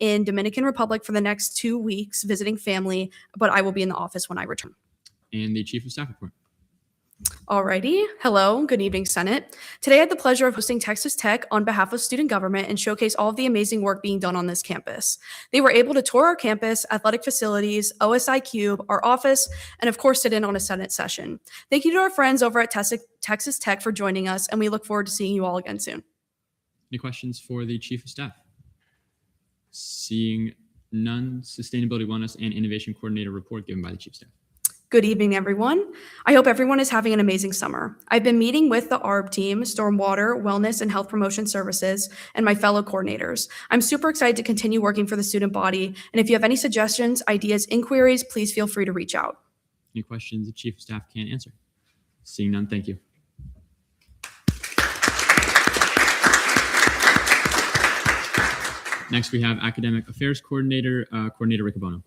in Dominican Republic for the next 2 weeks visiting family, but I will be in the office when I return. And the Chief of Staff report. Alrighty. Hello. Good evening, Senate. Today I had the pleasure of hosting Texas Tech on behalf of student government and showcase all of the amazing work being done on this campus. They were able to tour our campus, athletic facilities, OSI Cube, our office, and of course sit in on a Senate session. Thank you to our friends over at Texas Tech for joining us, and we look forward to seeing you all again soon. Any questions for the Chief of Staff? Seeing none, Sustainability, Wellness, and Innovation Coordinator report given by the Chief of Staff. Good evening, everyone. I hope everyone is having an amazing summer. I've been meeting with the ARB team, Stormwater, Wellness, and Health Promotion Services, and my fellow coordinators. I'm super excited to continue working for the student body, and if you have any suggestions, ideas, inquiries, please feel free to reach out. Any questions the Chief of Staff can't answer? Seeing none, thank you. Next, we have Academic Affairs Coordinator, Coordinator Riccobono.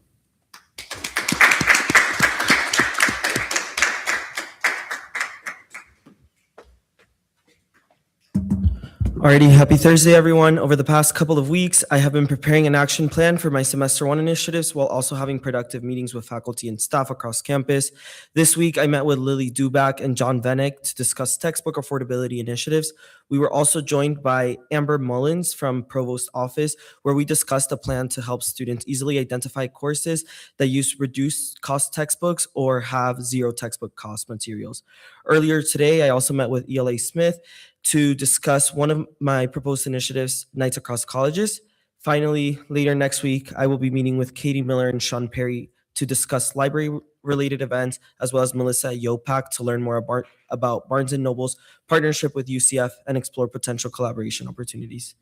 Alrighty, happy Thursday, everyone. Over the past couple of weeks, I have been preparing an action plan for my semester 1 initiatives while also having productive meetings with faculty and staff across campus. This week, I met with Lily Duback and John Venick to discuss textbook affordability initiatives. We were also joined by Amber Mullins from Provost's office, where we discussed a plan to help students easily identify courses that use reduced cost textbooks or have zero textbook cost materials. Earlier today, I also met with ELA Smith to discuss one of my proposed initiatives, Nights Across Colleges. Finally, later next week, I will be meeting with Katie Miller and Sean Perry to discuss library-related events, as well as Melissa at YOPAC to learn more about Barnes & Noble's partnership with UCF and explore potential collaboration opportunities.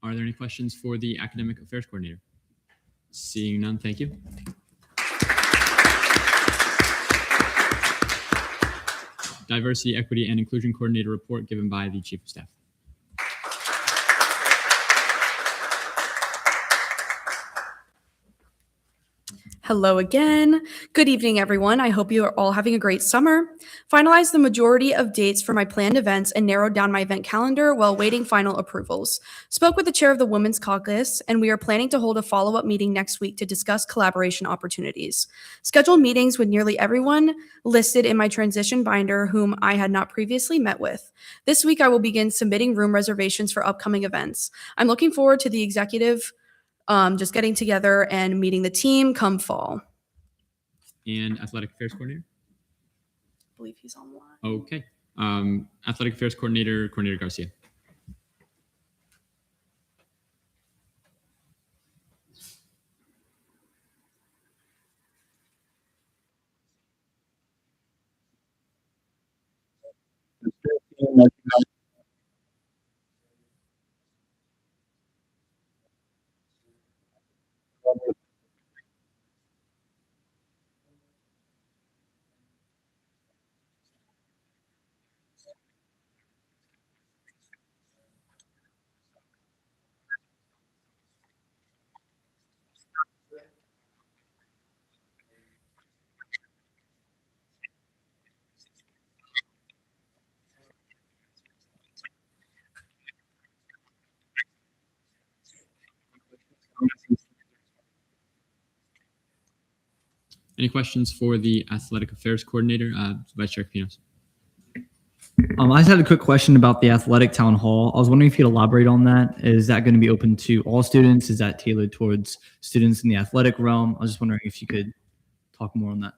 Are there any questions for the Academic Affairs Coordinator? Seeing none, thank you. Diversity, Equity, and Inclusion Coordinator report given by the Chief of Staff. Hello again. Good evening, everyone. I hope you are all having a great summer. Finalized the majority of dates for my planned events and narrowed down my event calendar while waiting final approvals. Spoke with the chair of the Women's Caucus, and we are planning to hold a follow-up meeting next week to discuss collaboration opportunities. Scheduled meetings with nearly everyone listed in my transition binder whom I had not previously met with. This week, I will begin submitting room reservations for upcoming events. I'm looking forward to the executive just getting together and meeting the team come fall. And Athletic Affairs Coordinator? I believe he's online. Okay. Athletic Affairs Coordinator, Coordinator Garcia. Any questions for the Athletic Affairs Coordinator, Vice Chair Capinos? I just had a quick question about the athletic town hall. I was wondering if you'd elaborate on that. Is that going to be open to all students? Is that tailored towards students in the athletic realm? I was just wondering if you could talk more on that.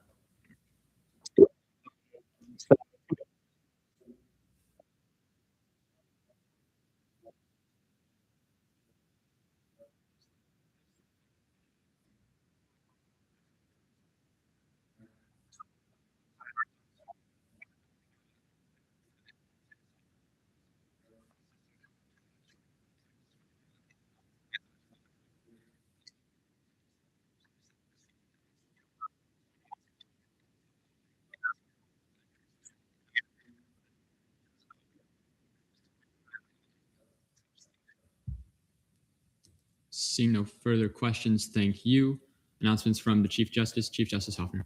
Seeing no further questions, thank you. Announcements from the Chief Justice Hoffner.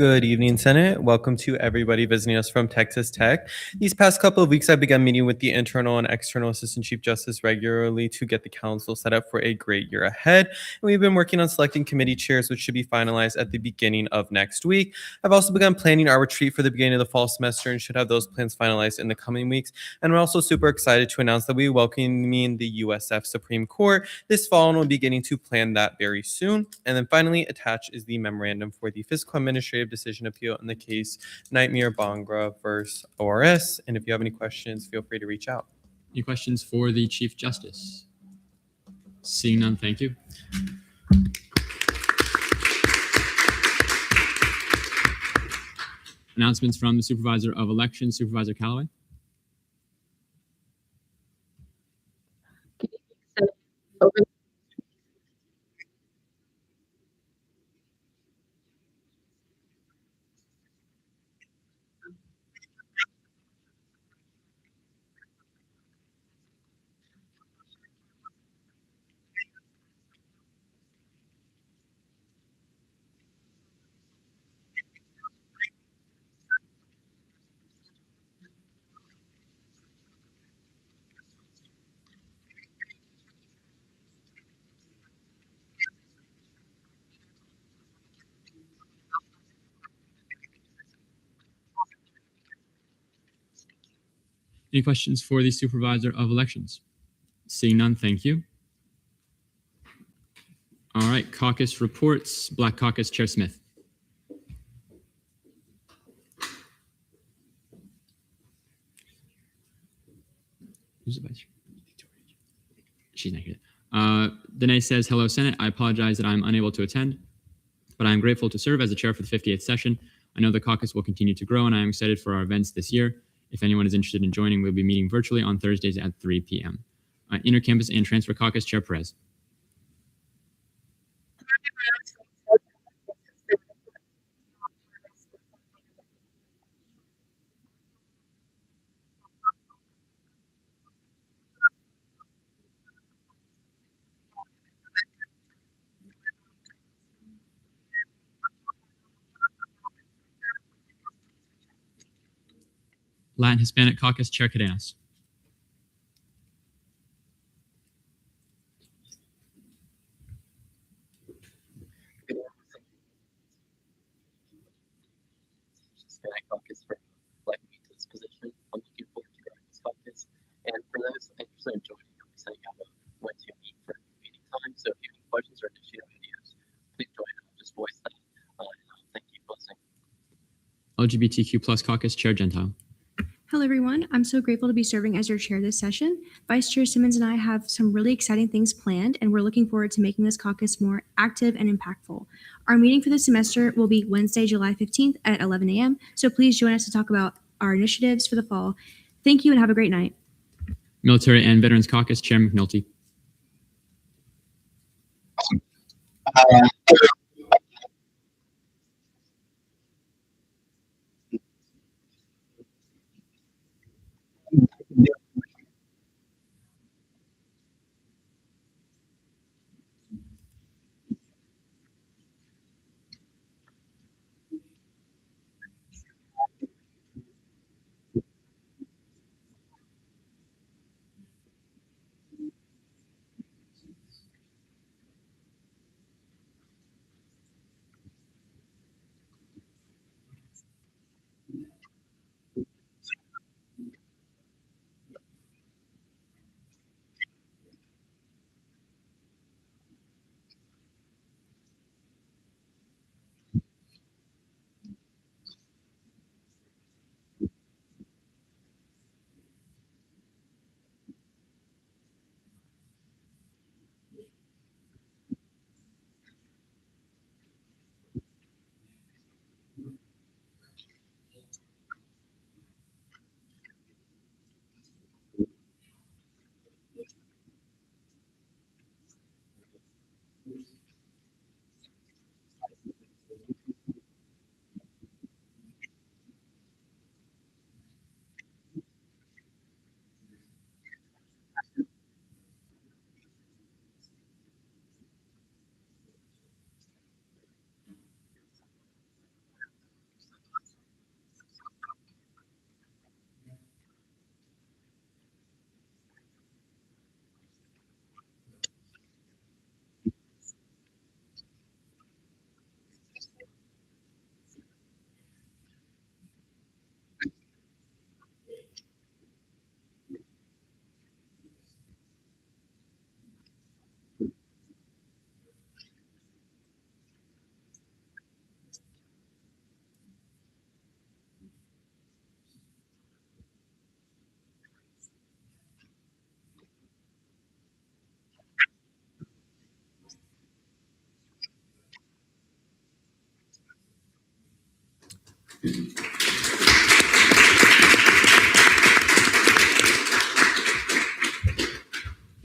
Good evening, Senate. Welcome to everybody visiting us from Texas Tech. These past couple of weeks, I began meeting with the internal and external Assistant Chief Justice regularly to get the council set up for a great year ahead. And we've been working on selecting committee chairs, which should be finalized at the beginning of next week. I've also begun planning our retreat for the beginning of the fall semester and should have those plans finalized in the coming weeks. And we're also super excited to announce that we are welcoming the USF Supreme Court this fall, and we'll be getting to plan that very soon. And then finally, attached is the memorandum for the fiscal administrative decision appeal in the case Nightmare Bangra versus ORS. And if you have any questions, feel free to reach out. Any questions for the Chief Justice? Seeing none, thank you. Announcements from the Supervisor of Elections, Supervisor Callaway. Open. Any questions for the Supervisor of Elections? Seeing none, thank you. All right, caucus reports. Black Caucus, Chair Smith. Who's the vice chair? She's not here. Danae says, hello, Senate. I apologize that I'm unable to attend, but I'm grateful to serve as the chair for the 58th session. I know the caucus will continue to grow, and I am excited for our events this year. If anyone is interested in joining, we'll be meeting virtually on Thursdays at 3 p.m. Intercampus and Transfer Caucus, Chair Perez. Latin Hispanic Caucus, Chair Cadenas. Hispanic Caucus for electing me to this position. I'm looking forward to growing this caucus. And for those interested in joining, I'll be sending out a when to meet for meeting time. So if you have any questions or initiative ideas, please join. I'll just voice that. Thank you for listening. LGBTQ plus Caucus, Chair Gentile. Hello, everyone. I'm so grateful to be serving as your chair this session. Vice Chair Simmons and I have some really exciting things planned, and we're looking forward to making this caucus more active and impactful. Our meeting for this semester will be Wednesday, July 15th at 11 a.m., so please join us to talk about our initiatives for the fall. Thank you and have a great night. Military and Veterans Caucus, Chair McNulty.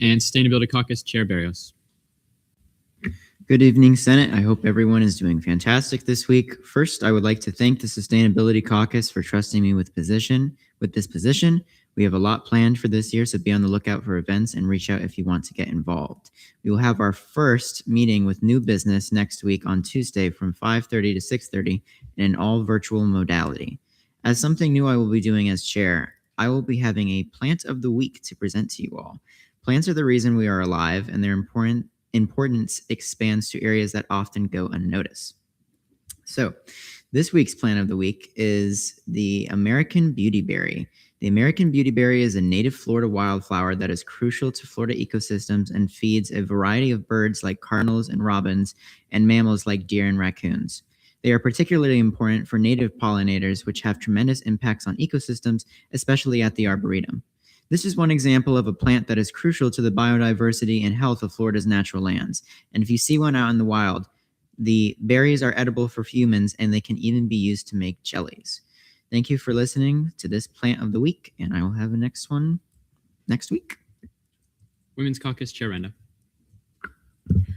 And Sustainability Caucus Chair Barrios. Good evening, Senate. I hope everyone is doing fantastic this week. First, I would like to thank the Sustainability Caucus for trusting me with this position. We have a lot planned for this year, so be on the lookout for events and reach out if you want to get involved. We will have our first meeting with new business next week on Tuesday from 5:30 to 6:30 in an all virtual modality. As something new I will be doing as chair, I will be having a plant of the week to present to you all. Plants are the reason we are alive, and their importance expands to areas that often go unnoticed. So, this week's plant of the week is the American beautyberry. The American beautyberry is a native Florida wildflower that is crucial to Florida ecosystems and feeds a variety of birds like cardinals and robins and mammals like deer and raccoons. They are particularly important for native pollinators, which have tremendous impacts on ecosystems, especially at the Arboretum. This is one example of a plant that is crucial to the biodiversity and health of Florida's natural lands. And if you see one out in the wild, the berries are edible for humans and they can even be used to make jellies. Thank you for listening to this plant of the week, and I will have the next one next week. Women's Caucus Chair Renda.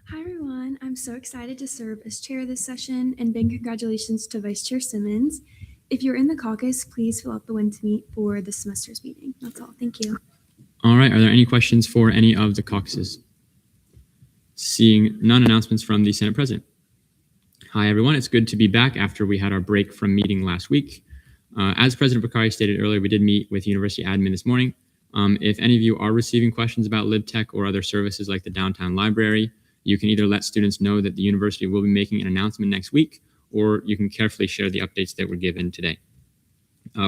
Hi everyone, I'm so excited to serve as chair this session, and big congratulations to Vice Chair Simmons. If you're in the caucus, please fill out the when to meet for this semester's meeting. That's all. Thank you. All right. Are there any questions for any of the caucuses? Seeing none, announcements from the Senate President. Hi, everyone. It's good to be back after we had our break from meeting last week. As President Bakari stated earlier, we did meet with University Admin this morning. If any of you are receiving questions about LibTech or other services like the downtown library, you can either let students know that the university will be making an announcement next week, or you can carefully share the updates that were given today.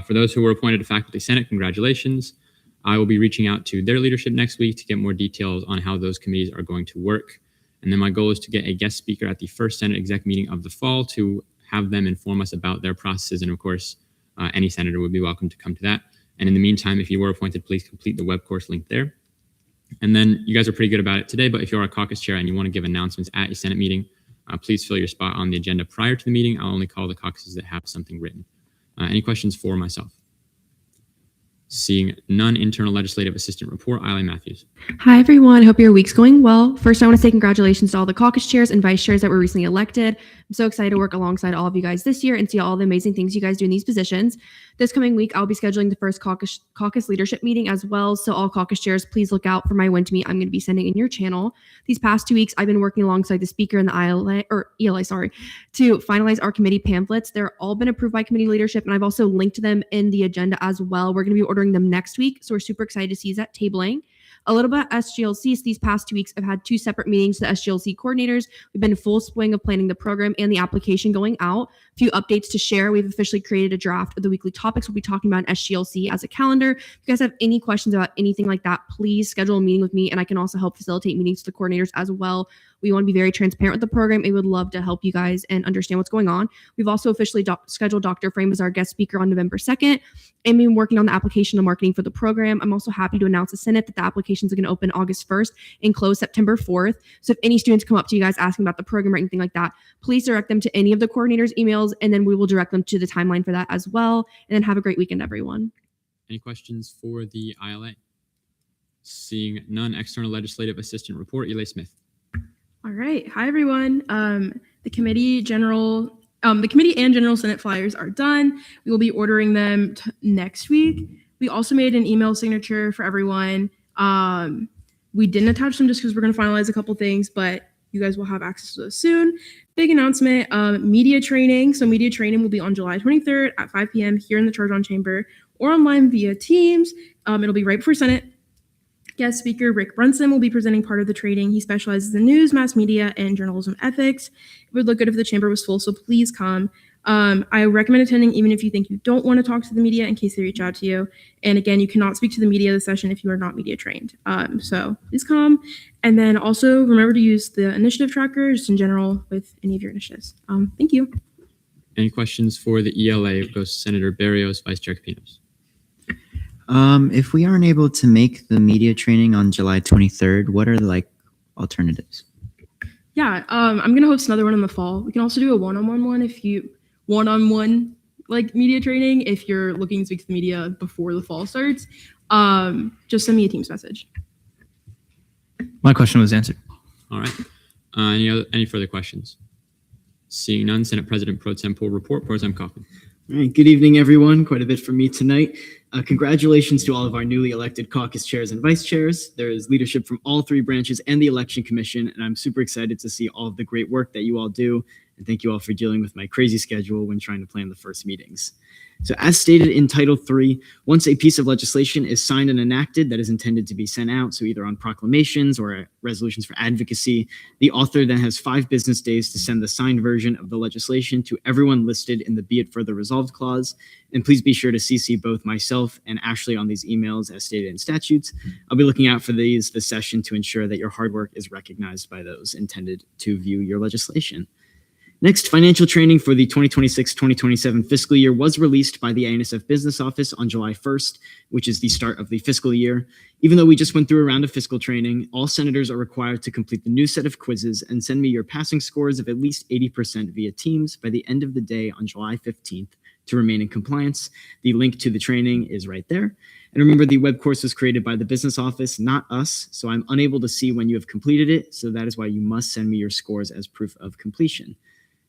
For those who were appointed to Faculty Senate, congratulations. I will be reaching out to their leadership next week to get more details on how those committees are going to work. And then my goal is to get a guest speaker at the first Senate exec meeting of the fall to have them inform us about their processes. And of course, any senator would be welcome to come to that. And in the meantime, if you were appointed, please complete the web course link there. And then you guys are pretty good about it today, but if you're a caucus chair and you want to give announcements at a Senate meeting, please fill your spot on the agenda prior to the meeting. I'll only call the caucuses that have something written. Any questions for myself? Seeing none, internal legislative assistant report, Eileen Matthews. Hi, everyone. Hope your week's going well. First, I want to say congratulations to all the caucus chairs and vice chairs that were recently elected. I'm so excited to work alongside all of you guys this year and see all the amazing things you guys do in these positions. This coming week, I'll be scheduling the first caucus leadership meeting as well. So all caucus chairs, please look out for my when to meet I'm going to be sending in your channel. These past 2 weeks, I've been working alongside the speaker and the ELA, to finalize our committee pamphlets. They're all been approved by committee leadership, and I've also linked them in the agenda as well. We're going to be ordering them next week, so we're super excited to see that tabling. A little bit SGLC. So these past 2 weeks, I've had 2 separate meetings with the SGLC coordinators. We've been in full swing of planning the program and the application going out. A few updates to share. We've officially created a draft of the weekly topics we'll be talking about in SGLC as a calendar. If you guys have any questions about anything like that, please schedule a meeting with me, and I can also help facilitate meetings with the coordinators as well. We want to be very transparent with the program. We would love to help you guys and understand what's going on. We've also officially scheduled Dr. Frame as our guest speaker on November 2nd, and been working on the application and marketing for the program. I'm also happy to announce to Senate that the applications are going to open August 1st and close September 4th. So if any students come up to you guys asking about the program or anything like that, please direct them to any of the coordinators' emails, and then we will direct them to the timeline for that as well. And then have a great weekend, everyone. Any questions for the ILA? Seeing none, external legislative assistant report, Eli Smith. All right. Hi, everyone. The committee and general Senate flyers are done. We will be ordering them next week. We also made an email signature for everyone. We didn't attach them just because we're going to finalize a couple things, but you guys will have access to those soon. Big announcement, media training. So media training will be on July 23rd at 5 p.m. here in the Charge-On Chamber or online via Teams. It'll be right before Senate. Guest speaker Rick Brunson will be presenting part of the training. He specializes in news, mass media, and journalism ethics. It would look good if the chamber was full, so please come. I recommend attending even if you think you don't want to talk to the media in case they reach out to you. And again, you cannot speak to the media this session if you are not media trained. So please come. And then also remember to use the initiative tracker just in general with any of your initiatives. Thank you. Any questions for the ELA? It goes Senator Barrios, Vice Chair Capinos. If we aren't able to make the media training on July 23rd, what are alternatives? Yeah, I'm going to host another one in the fall. We can also do a one-on-one media training if you're looking to speak to the media before the fall starts. Just send me a Teams message. My question was answered. All right. Any further questions? Seeing none, Senate President Pro Tempore report. Pro Tem Kaufman. All right, good evening, everyone. Quite a bit from me tonight. Congratulations to all of our newly elected caucus chairs and vice chairs. There is leadership from all three branches and the Election Commission, and I'm super excited to see all of the great work that you all do. And thank you all for dealing with my crazy schedule when trying to plan the first meetings. So as stated in Title III, once a piece of legislation is signed and enacted that is intended to be sent out, so either on proclamations or resolutions for advocacy, the author then has 5 business days to send the signed version of the legislation to everyone listed in the Be It Further Resolved clause. And please be sure to CC both myself and Ashley on these emails as stated in statutes. I'll be looking out for these this session to ensure that your hard work is recognized by those intended to view your legislation. Next, financial training for the 2026-2027 fiscal year was released by the ANSF Business Office on July 1st, which is the start of the fiscal year. Even though we just went through a round of fiscal training, all senators are required to complete the new set of quizzes and send me your passing scores of at least 80% via Teams by the end of the day on July 15th to remain in compliance. The link to the training is right there. And remember, the web course was created by the Business Office, not us, so I'm unable to see when you have completed it, so that is why you must send me your scores as proof of completion.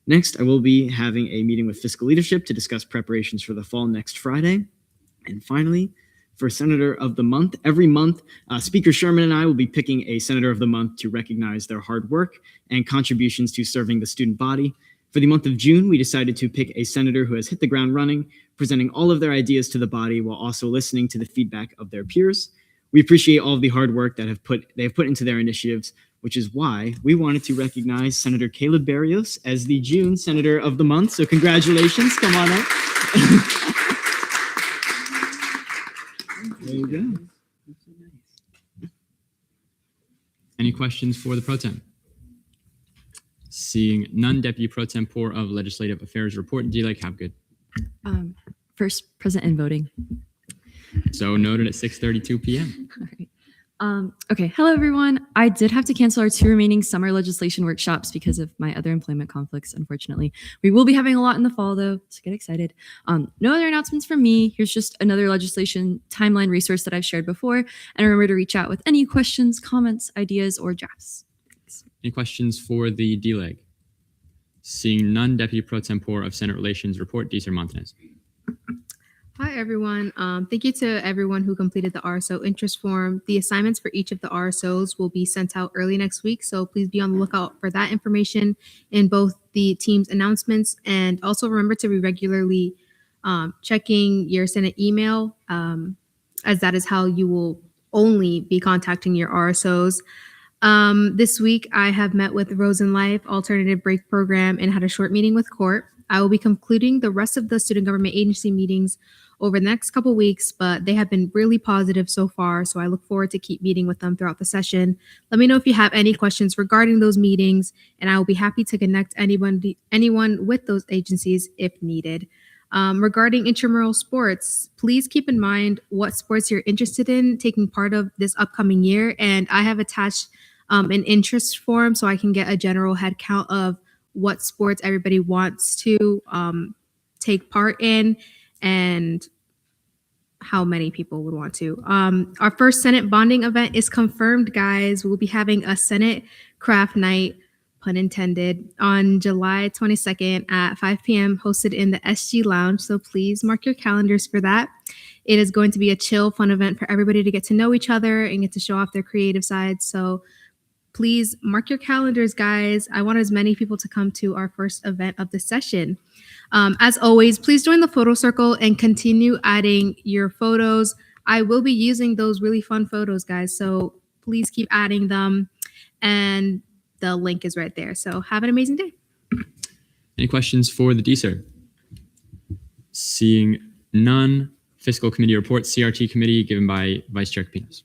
Next, I will be having a meeting with fiscal leadership to discuss preparations for the fall next Friday. And finally, for Senator of the Month, every month, Speaker Sherman and I will be picking a Senator of the Month to recognize their hard work and contributions to serving the student body. For the month of June, we decided to pick a senator who has hit the ground running, presenting all of their ideas to the body while also listening to the feedback of their peers. We appreciate all of the hard work that they have put into their initiatives, which is why we wanted to recognize Senator Caleb Barrios as the June Senator of the Month. So congratulations, come on up. There you go. Any questions for the Pro Tem? Seeing none, Deputy Pro Tempore of Legislative Affairs report. D-Like Hapgood. First, present and voting. So noted at 6:32 p.m. All right. Okay. Hello, everyone. I did have to cancel our 2 remaining summer legislation workshops because of my other employment conflicts, unfortunately. We will be having a lot in the fall, though, so get excited. No other announcements from me. Here's just another legislation timeline resource that I've shared before. And remember to reach out with any questions, comments, ideas, or drafts. Thanks. Any questions for the D-Leg? Seeing none, Deputy Pro Tempore of Senate Relations report. D. Cervantes. Hi, everyone. Thank you to everyone who completed the RSO interest form. The assignments for each of the RSOs will be sent out early next week, so please be on the lookout for that information in both the team's announcements, and also remember to be regularly checking your Senate email, as that is how you will only be contacting your RSOs. This week, I have met with Rosen Life Alternative Break Program and had a short meeting with Court. I will be concluding the rest of the student government agency meetings over the next couple weeks, but they have been really positive so far, so I look forward to keep meeting with them throughout the session. Let me know if you have any questions regarding those meetings, and I will be happy to connect anyone with those agencies if needed. Regarding intramural sports, please keep in mind what sports you're interested in taking part of this upcoming year, and I have attached an interest form so I can get a general head count of what sports everybody wants to take part in and how many people would want to. Our first Senate bonding event is confirmed, guys. We'll be having a Senate craft night, pun intended, on July 22nd at 5 p.m. hosted in the SG Lounge. So please mark your calendars for that. It is going to be a chill, fun event for everybody to get to know each other and get to show off their creative side. So please mark your calendars, guys. I want as many people to come to our first event of the session. As always, please join the photo circle and continue adding your photos. I will be using those really fun photos, guys. So please keep adding them. And the link is right there. So have an amazing day. Any questions for the DSER? Seeing none, Fiscal Committee report, CRT Committee, given by Vice Chair Capinos.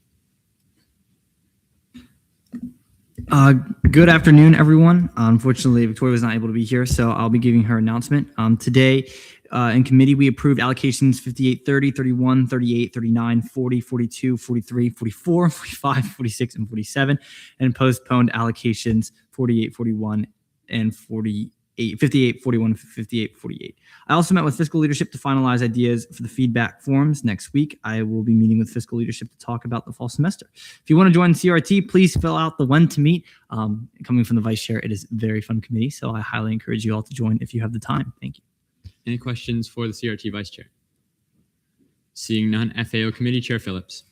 Good afternoon, everyone. Unfortunately, Victoria was not able to be here, so I'll be giving her announcement. Today, in committee, we approved allocations 58, 30, 31, 38, 39, 40, 42, 43, 44, 45, 46, and 47, and postponed allocations 48, 41, and 48. 5841, 5848. I also met with fiscal leadership to finalize ideas for the feedback forms. Next week, I will be meeting with fiscal leadership to talk about the fall semester. If you want to join CRT, please fill out the when to meet. Coming from the vice chair, it is a very fun committee, so I highly encourage you all to join if you have the time. Thank you. Any questions for the CRT vice chair? Seeing none, FAO committee chair Phillips.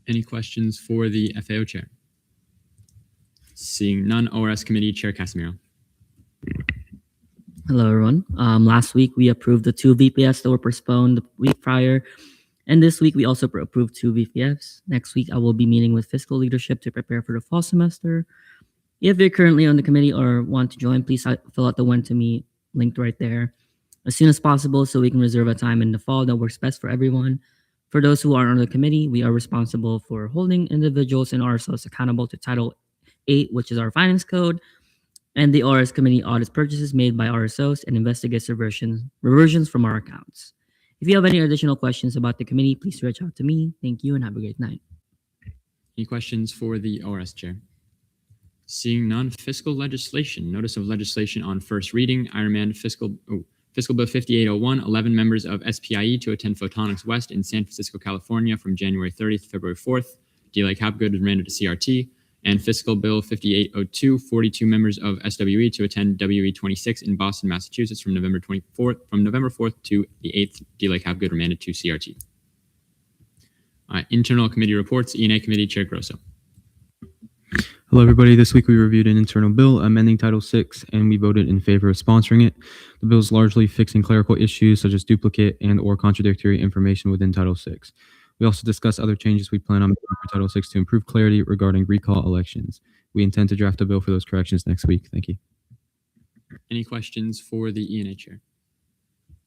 Any questions for the FAO chair? Seeing none, ORS committee chair Casimiro. Hello, everyone. Last week, we approved the 2 VPFs that were postponed the week prior. And this week, we also approved 2 VPFs. Next week, I will be meeting with fiscal leadership to prepare for the fall semester. If you're currently on the committee or want to join, please fill out the when to meet linked right there as soon as possible so we can reserve a time in the fall that works best for everyone. For those who are on the committee, we are responsible for holding individuals and ourselves accountable to Title 8, which is our finance code, and the ORS committee audits purchases made by RSOs and investigates reversions from our accounts. If you have any additional questions about the committee, please reach out to me. Thank you and have a great night. Any questions for the ORS chair? Seeing none, fiscal legislation. Notice of legislation on first reading. I remand Fiscal Bill 5801, 11 members of SPIE to attend Photonics West in San Francisco, California from January 30th to February 4th. DLA Hapgood is remanded to CRT. And Fiscal Bill 5802, 42 members of SWE to attend WE26 in Boston, Massachusetts from November 4th to the 8th. DLA Hapgood remanded to CRT. Internal committee reports. E&A committee chair Grosso. Hello, everybody. This week we reviewed an internal bill amending Title VI, and we voted in favor of sponsoring it. The bill is largely fixing clerical issues such as duplicate and/or contradictory information within Title VI. We also discussed other changes we plan on making for Title VI to improve clarity regarding recall elections. We intend to draft a bill for those corrections next week. Thank you. Any questions for the E&A chair?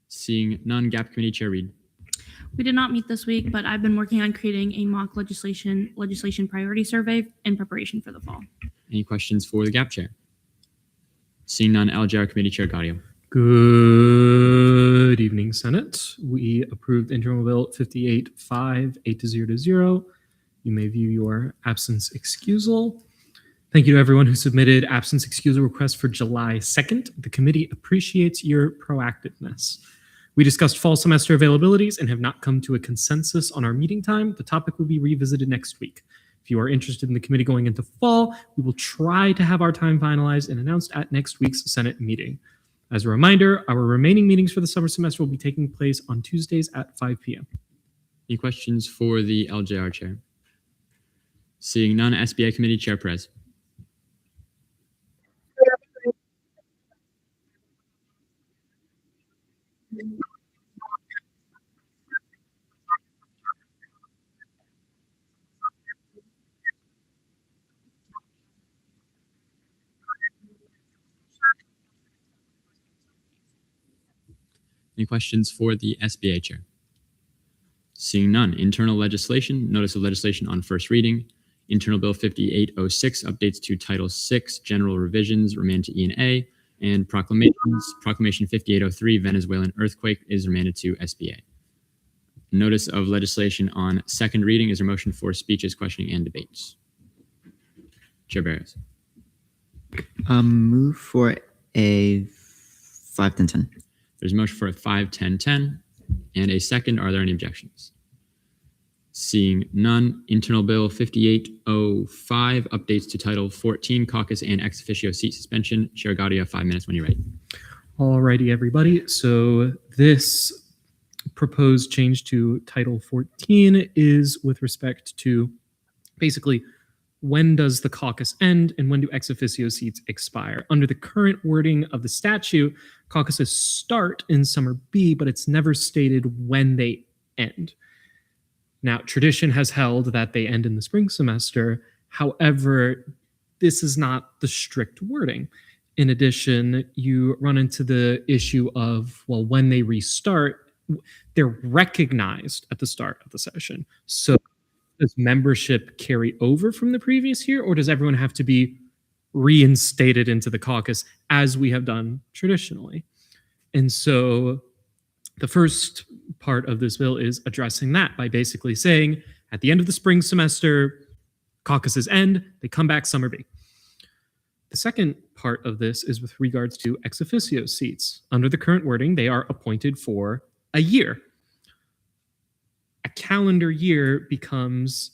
Seeing none, GAP committee chair Reed. We did not meet this week, but I've been working on creating a mock legislation priority survey in preparation for the fall. Any questions for the GAP chair? Seeing none, LGR committee chair Gaudio. Good evening, Senate. We approved Internal Bill 58-5, 8-0. You may view your absence excusal. Thank you to everyone who submitted absence excusal requests for July 2nd. The committee appreciates your proactiveness. We discussed fall semester availabilities and have not come to a consensus on our meeting time. The topic will be revisited next week. If you are interested in the committee going into fall, we will try to have our time finalized and announced at next week's Senate meeting. As a reminder, our remaining meetings for the summer semester will be taking place on Tuesdays at 5 p.m. Any questions for the LJR chair? Seeing none, SBA committee chair Perez. Any questions for the SBA chair? Seeing none, internal legislation, notice of legislation on first reading. Internal Bill 5806, updates to Title VI, general revisions, remand to E&A, and proclamations. Proclamation 5803, Venezuelan earthquake, is remanded to SBA. Notice of legislation on second reading is a motion for speeches, questioning, and debates. Chair Barros. Move for a 5-10-10. There's a motion for a 5-10-10 and a second. Are there any objections? Seeing none, Internal Bill 5805, updates to Title 14, caucus and ex officio seat suspension. Chair Gaudio, 5 minutes when you're ready. All righty, everybody. So this proposed change to Title 14 is with respect to basically when does the caucus end and when do ex officio seats expire? Under the current wording of the statute, caucuses start in summer B, but it's never stated when they end. Now, tradition has held that they end in the spring semester. However, this is not the strict wording. In addition, you run into the issue of, well, when they restart, they're recognized at the start of the session. So does membership carry over from the previous year, or does everyone have to be reinstated into the caucus as we have done traditionally? And so the first part of this bill is addressing that by basically saying at the end of the spring semester, caucuses end, they come back summer B. The second part of this is with regards to ex officio seats. Under the current wording, they are appointed for a year. A calendar year becomes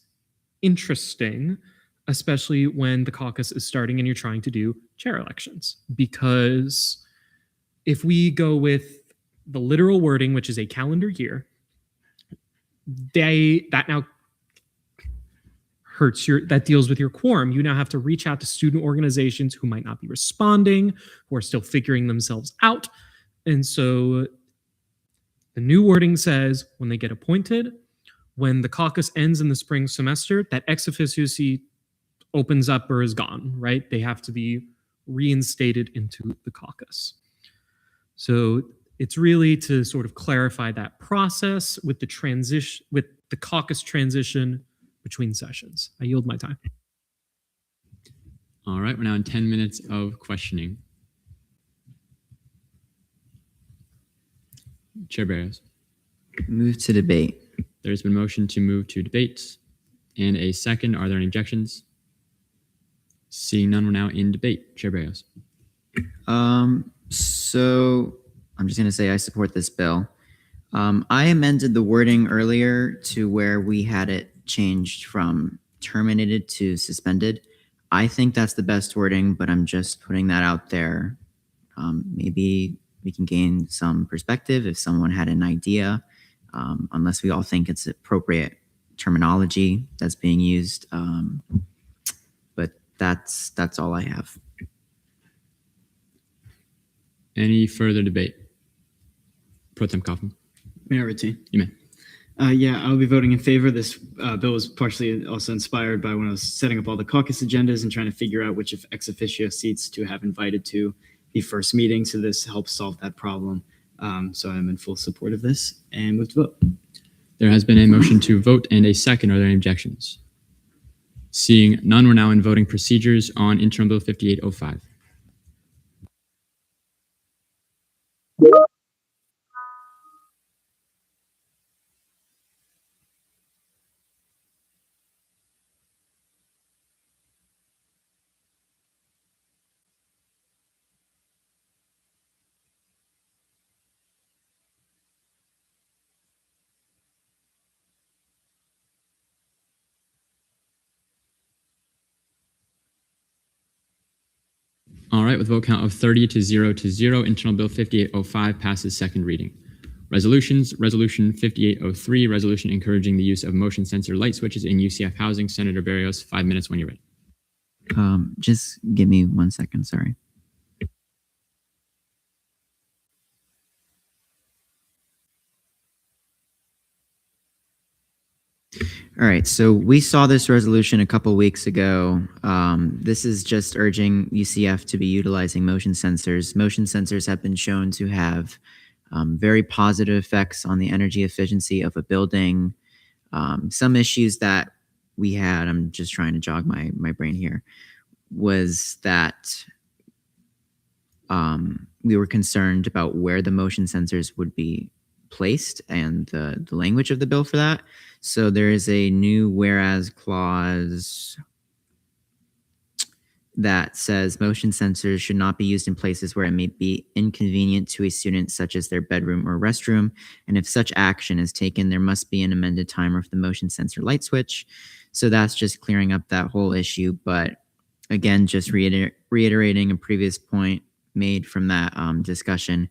interesting, especially when the caucus is starting and you're trying to do chair elections. Because if we go with the literal wording, which is a calendar year, that now hurts that deals with your quorum. You now have to reach out to student organizations who might not be responding, who are still figuring themselves out. And so the new wording says when they get appointed, when the caucus ends in the spring semester, that ex officio seat opens up or is gone, right? They have to be reinstated into the caucus. So it's really to sort of clarify that process with the transition, with the caucus transition between sessions. I yield my time. All right, we're now in 10 minutes of questioning. Chair Barrios. Move to debate. There's been a motion to move to debate and a second. Are there any objections? Seeing none, we're now in debate. Chair Barrios. So I'm just going to say I support this bill. I amended the wording earlier to where we had it changed from terminated to suspended. I think that's the best wording, but I'm just putting that out there. Maybe we can gain some perspective if someone had an idea, unless we all think it's appropriate terminology that's being used. But that's all I have. Any further debate? Pro Tem Kaufman. Mayor Ritchie. You may. Yeah, I'll be voting in favor. This bill was partially also inspired by when I was setting up all the caucus agendas and trying to figure out which ex officio seats to have invited to the first meeting. So this helps solve that problem. So I'm in full support of this and move to vote. There has been a motion to vote and a second. Are there any objections? Seeing none, we're now in voting procedures on Interim Bill 5805. All right, with a vote count of 30 to 0 to 0, Internal Bill 5805 passes second reading. Resolutions, Resolution 5803, resolution encouraging the use of motion sensor light switches in UCF housing. Senator Barrios, 5 minutes when you're ready. Just give me 1 second, sorry. All right, so we saw this resolution a couple weeks ago. This is just urging UCF to be utilizing motion sensors. Motion sensors have been shown to have very positive effects on the energy efficiency of a building. Some issues that we had, I'm just trying to jog my brain here, was that we were concerned about where the motion sensors would be placed and the language of the bill for that. So there is a new whereas clause that says motion sensors should not be used in places where it may be inconvenient to a student, such as their bedroom or restroom. And if such action is taken, there must be an amended timer for the motion sensor light switch. So that's just clearing up that whole issue. But again, just reiterating a previous point made from that discussion,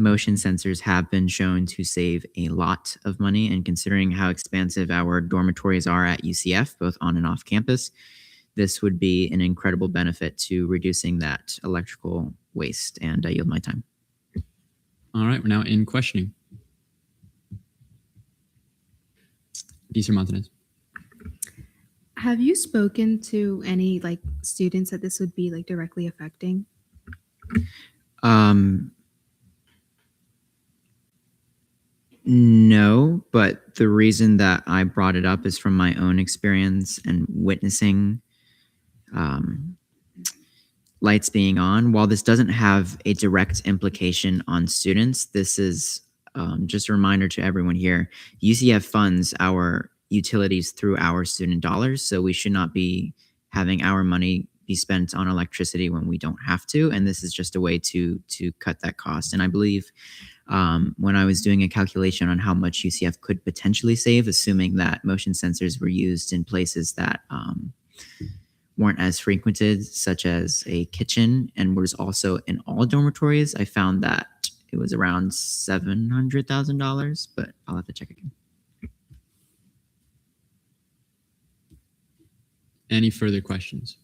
motion sensors have been shown to save a lot of money, and considering how expansive our dormitories are at UCF, both on and off campus, this would be an incredible benefit to reducing that electrical waste. And I yield my time. All right, we're now in questioning. Deezer Montanez. Have you spoken to any like students that this would be like directly affecting? No, but the reason that I brought it up is from my own experience and witnessing lights being on. While this doesn't have a direct implication on students, this is just a reminder to everyone here. UCF funds our utilities through our student dollars, so we should not be having our money be spent on electricity when we don't have to. And this is just a way to cut that cost. And I believe when I was doing a calculation on how much UCF could potentially save, assuming that motion sensors were used in places that weren't as frequented, such as a kitchen, and was also in all dormitories, I found that it was around $700,000, but I'll have to check again. Any further questions?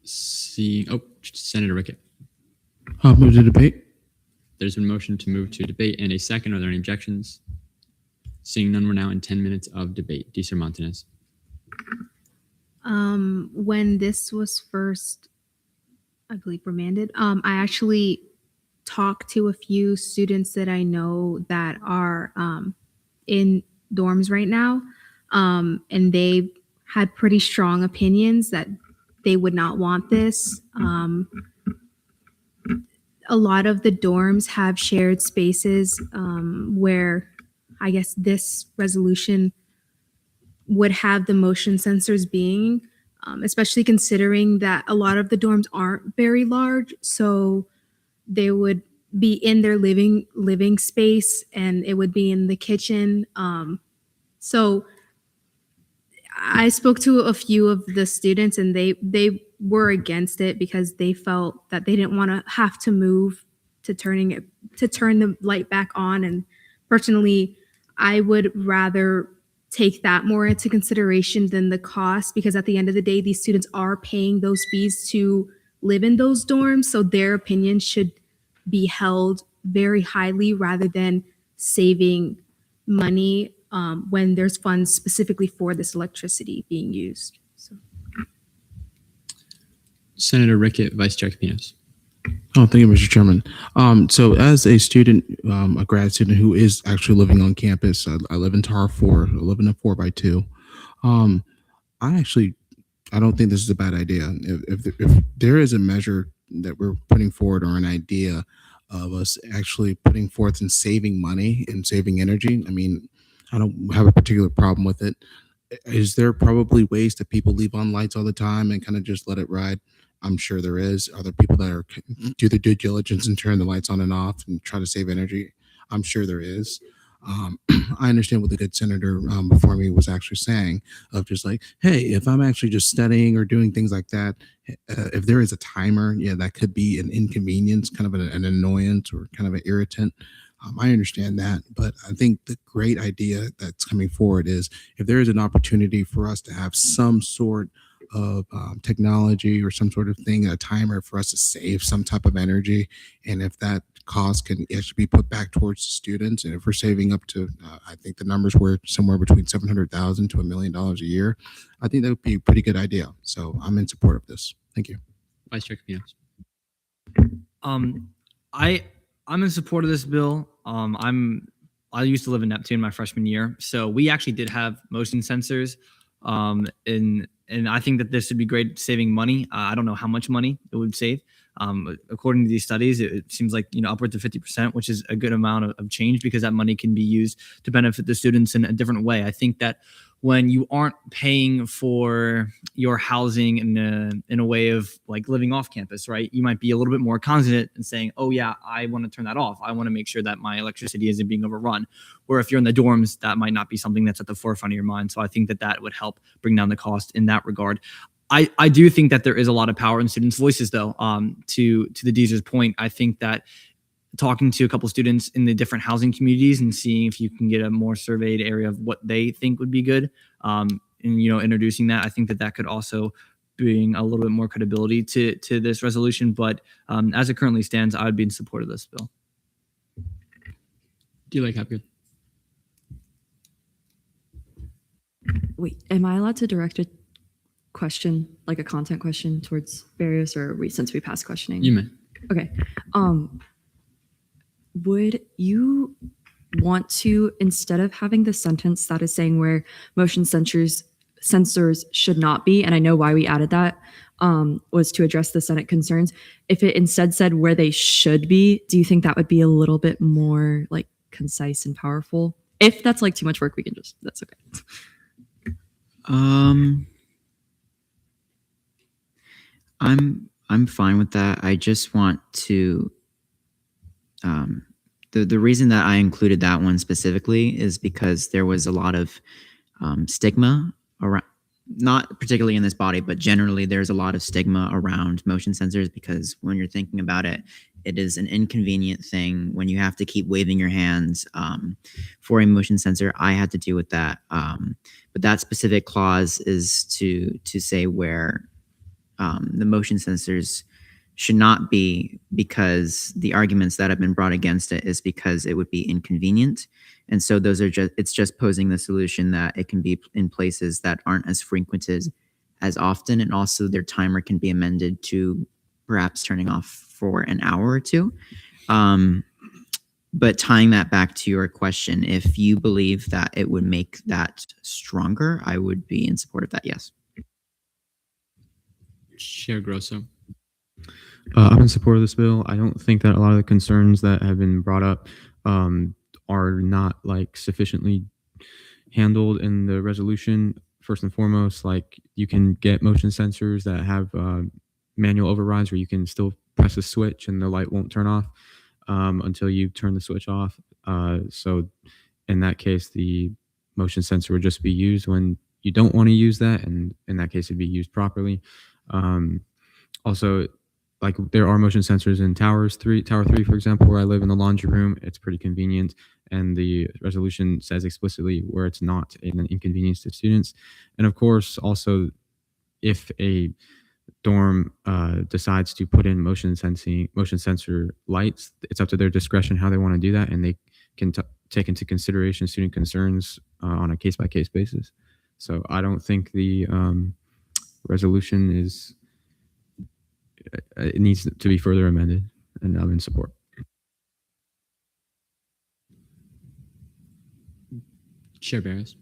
Senator Rickett. Move to debate. There's been a motion to move to debate and a second. Are there any objections? Seeing none, we're now in 10 minutes of debate. Deezer Montanez. When this was first, I believe, remanded, I actually talked to a few students that I know that are in dorms right now, and they had pretty strong opinions that they would not want this. A lot of the dorms have shared spaces where I guess this resolution would have the motion sensors being, especially considering that a lot of the dorms aren't very large. So they would be in their living space, and it would be in the kitchen. So I spoke to a few of the students, and they were against it because they felt that they didn't want to have to move to turn the light back on. And personally, I would rather take that more into consideration than the cost, because at the end of the day, these students are paying those fees to live in those dorms. So their opinion should be held very highly rather than saving money when there's funds specifically for this electricity being used. So. Senator Rickett, Vice Chair Capinos. Oh, thank you, Mr. Chairman. So as a student, a grad student who is actually living on campus, I live in Tar 4, I live in a 4x2. I don't think this is a bad idea. If there is a measure that we're putting forward, or an idea of us actually putting forth and saving money and saving energy, I mean, I don't have a particular problem with it. Is there probably ways that people leave on lights all the time and kind of just let it ride? I'm sure there is. Are there people that do their due diligence and turn the lights on and off and try to save energy? I'm sure there is. I understand what the good senator before me was actually saying, of just like, hey, if I'm actually just studying or doing things like that, if there is a timer, yeah, that could be an inconvenience, kind of an annoyance or kind of an irritant. I understand that, but I think the great idea that's coming forward is if there is an opportunity for us to have some sort of technology or some sort of thing, a timer for us to save some type of energy, and if that cost can actually be put back towards the students, and if we're saving up to, I think the numbers were somewhere between $700,000 to $1 million a year, I think that would be a pretty good idea. So I'm in support of this. Thank you. Vice Chair Capinos. I'm in support of this bill. I used to live in Neptune my freshman year, so we actually did have motion sensors, and I think that this would be great saving money. I don't know how much money it would save. According to these studies, it seems like upwards of 50%, which is a good amount of change, because that money can be used to benefit the students in a different way. I think that when you aren't paying for your housing in a way of like living off campus, right? You might be a little bit more cognizant and saying, oh yeah, I want to turn that off. I want to make sure that my electricity isn't being overrun. Or if you're in the dorms, that might not be something that's at the forefront of your mind. So I think that would help bring down the cost in that regard. I do think that there is a lot of power in students' voices, though. To the Deezer's point, I think that talking to a couple students in the different housing communities and seeing if you can get a more surveyed area of what they think would be good, in introducing that. I think that could also bring a little bit more credibility to this resolution. But as it currently stands, I would be in support of this bill. Do you like Hapgood? Wait, am I allowed to direct a question, like a content question, towards Barrios, or since we passed questioning? You may. Okay. Would you want to, instead of having the sentence that is saying where motion sensors should not be, and I know why we added that, was to address the Senate concerns. If it instead said where they should be, do you think that would be a little bit more like concise and powerful? If that's like too much work, we can just, that's okay. I'm fine with that. I just want to the reason that I included that one specifically is because there was a lot of stigma around, not particularly in this body, but generally there's a lot of stigma around motion sensors, because when you're thinking about it, it is an inconvenient thing when you have to keep waving your hands for a motion sensor. I had to deal with that. But that specific clause is to say where the motion sensors should not be, because the arguments that have been brought against it is because it would be inconvenient. And so those are it's just posing the solution that it can be in places that aren't as frequented as often. And also their timer can be amended to perhaps turning off for an hour or two. But tying that back to your question, if you believe that it would make that stronger, I would be in support of that, yes. Chair Grosso. I'm in support of this bill. I don't think that a lot of the concerns that have been brought up are not like sufficiently handled in the resolution. First and foremost, like you can get motion sensors that have manual overrides where you can still press a switch and the light won't turn off until you turn the switch off. So in that case, the motion sensor would just be used when you don't want to use that, and in that case, it'd be used properly. Also, like there are motion sensors in Tower 3, for example, where I live in the laundry room. It's pretty convenient, and the resolution says explicitly where it's not an inconvenience to students. And of course, also, if a dorm decides to put in motion sensor lights, it's up to their discretion how they want to do that, and they can take into consideration student concerns on a case-by-case basis. So I don't think the resolution is, it needs to be further amended, and I'm in support. Chair Barrios.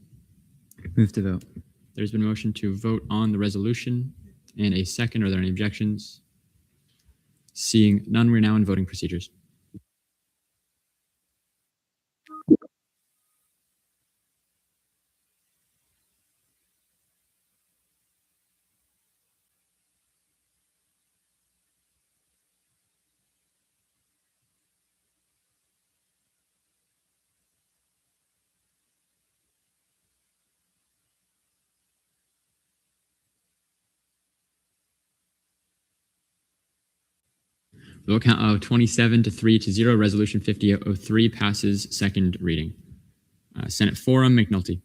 Move to vote. There's been a motion to vote on the resolution and a second. Are there any objections? Seeing none, we're now in voting procedures. Vote count of 27 to 3 to 0. Resolution 5803 passes second reading. Senate Forum, McNulty.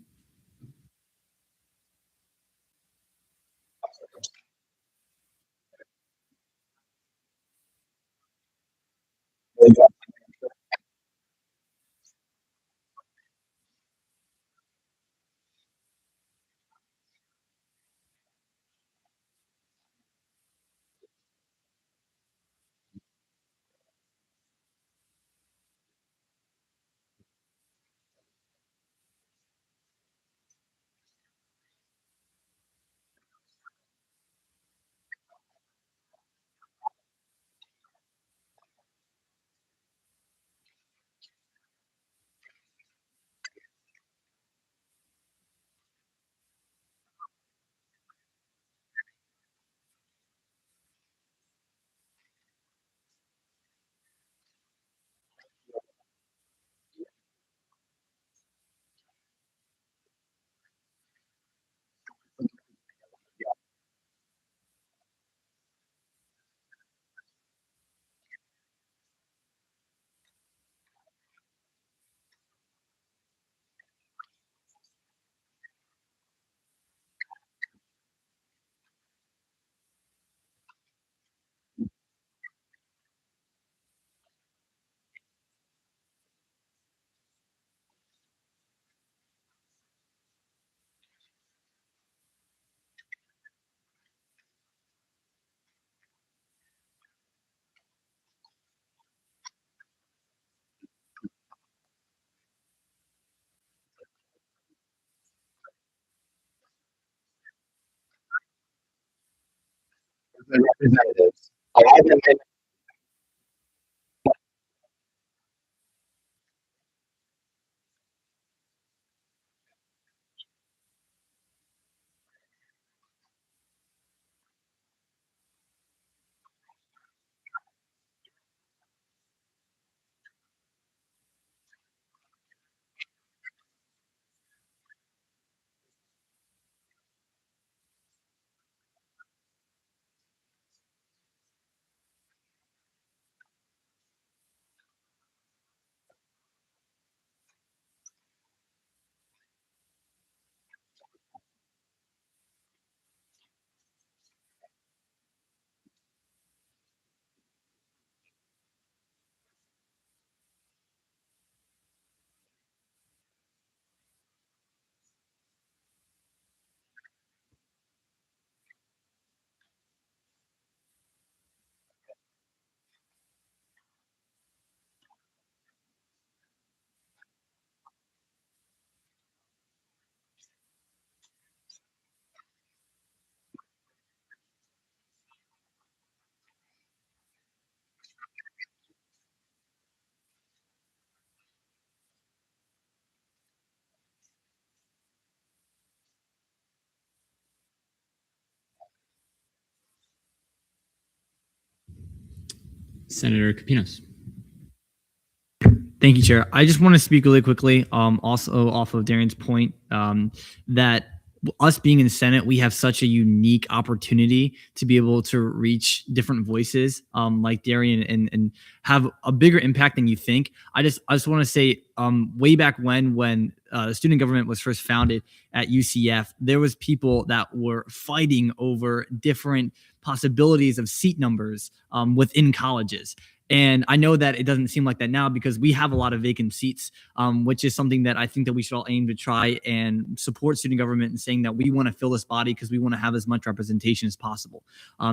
the representatives, allow them in. Senator Capinos. Thank you, Chair. I just want to speak really quickly, also off of Darian's point, that us being in the Senate, we have such a unique opportunity to be able to reach different voices, like Darian, and have a bigger impact than you think. I just want to say, way back when student government was first founded at UCF, there was people that were fighting over different possibilities of seat numbers within colleges. And I know that it doesn't seem like that now because we have a lot of vacant seats, which is something that I think that we should all aim to try and support student government in saying that we want to fill this body because we want to have as much representation as possible.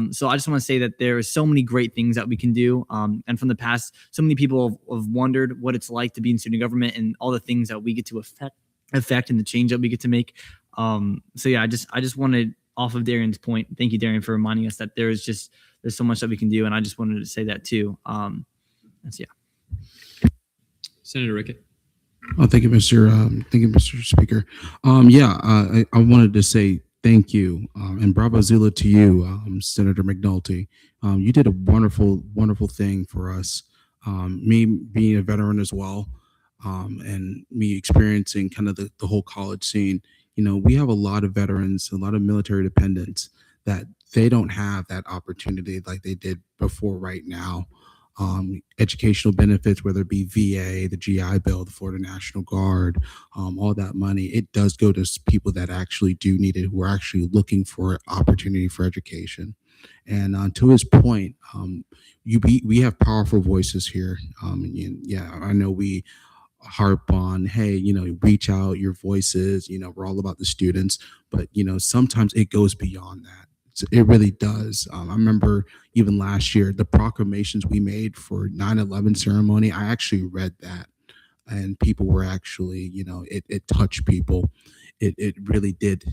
So I just want to say that there are so many great things that we can do. And from the past, so many people have wondered what it's like to be in student government and all the things that we get to affect and the change that we get to make. So yeah, I just wanted, off of Darian's point, thank you, Darian, for reminding us that there's so much that we can do, and I just wanted to say that too. That's Senator Rickett. Oh, thank you, Mr. Speaker. I wanted to say thank you and bravo zilla to you, Senator McNulty. You did a wonderful, wonderful thing for us. Me being a veteran as well, and me experiencing kind of the whole college scene. You know, we have a lot of veterans, a lot of military dependents that they don't have that opportunity like they did before right now. Educational benefits, whether it be VA, the GI Bill, the Florida National Guard, all that money, it does go to people that actually do need it, who are actually looking for opportunity for education. And to his point, we have powerful voices here. I know we harp on, hey, reach out your voices, we're all about the students, but sometimes it goes beyond that. It really does. I remember even last year, the proclamations we made for 9/11 ceremony, I actually read that, and people were actually, it touched people. It really did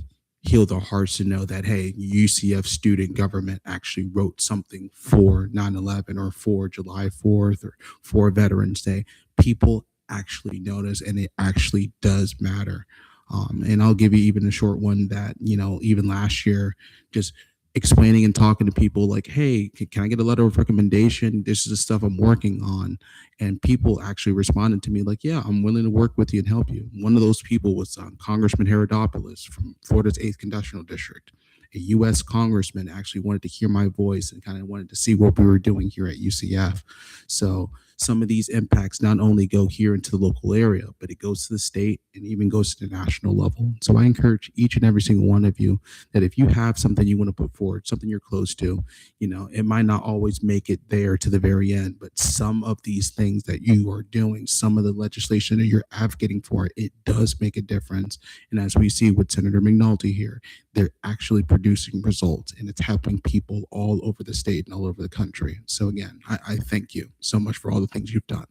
heal their hearts to know that, hey, UCF student government actually wrote something for 9/11 or for July 4th or for Veterans Day. People actually notice, and it actually does matter. And I'll give you even a short one that, even last year, just explaining and talking to people like, hey, can I get a letter of recommendation? This is the stuff I'm working on. And people actually responded to me like, yeah, I'm willing to work with you and help you. One of those people was Congressman Herodopoulos from Florida's 8th Congressional District. A U.S. congressman actually wanted to hear my voice and kind of wanted to see what we were doing here at UCF. So some of these impacts not only go here into the local area, but it goes to the state and even goes to the national level. So I encourage each and every single one of you that if you have something you want to put forward, something you're close to, it might not always make it there to the very end, but some of these things that you are doing, some of the legislation that you're advocating for, it does make a difference. And as we see with Senator McNulty here, they're actually producing results, and it's helping people all over the state and all over the country. So again, I thank you so much for all the things you've done.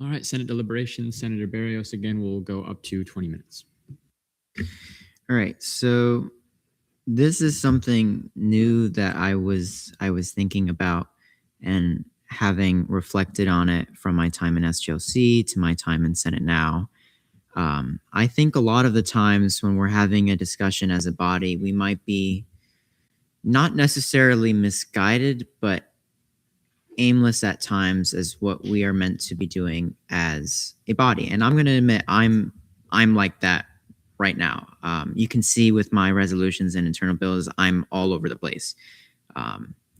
All right, Senate deliberations. Senator Barrios again will go up to 20 minutes. All right. So this is something new that I was thinking about and having reflected on it from my time in SGLC to my time in Senate now. I think a lot of the times when we're having a discussion as a body, we might be not necessarily misguided, but aimless at times as what we are meant to be doing as a body. And I'm going to admit I'm like that right now. You can see with my resolutions and internal bills, I'm all over the place.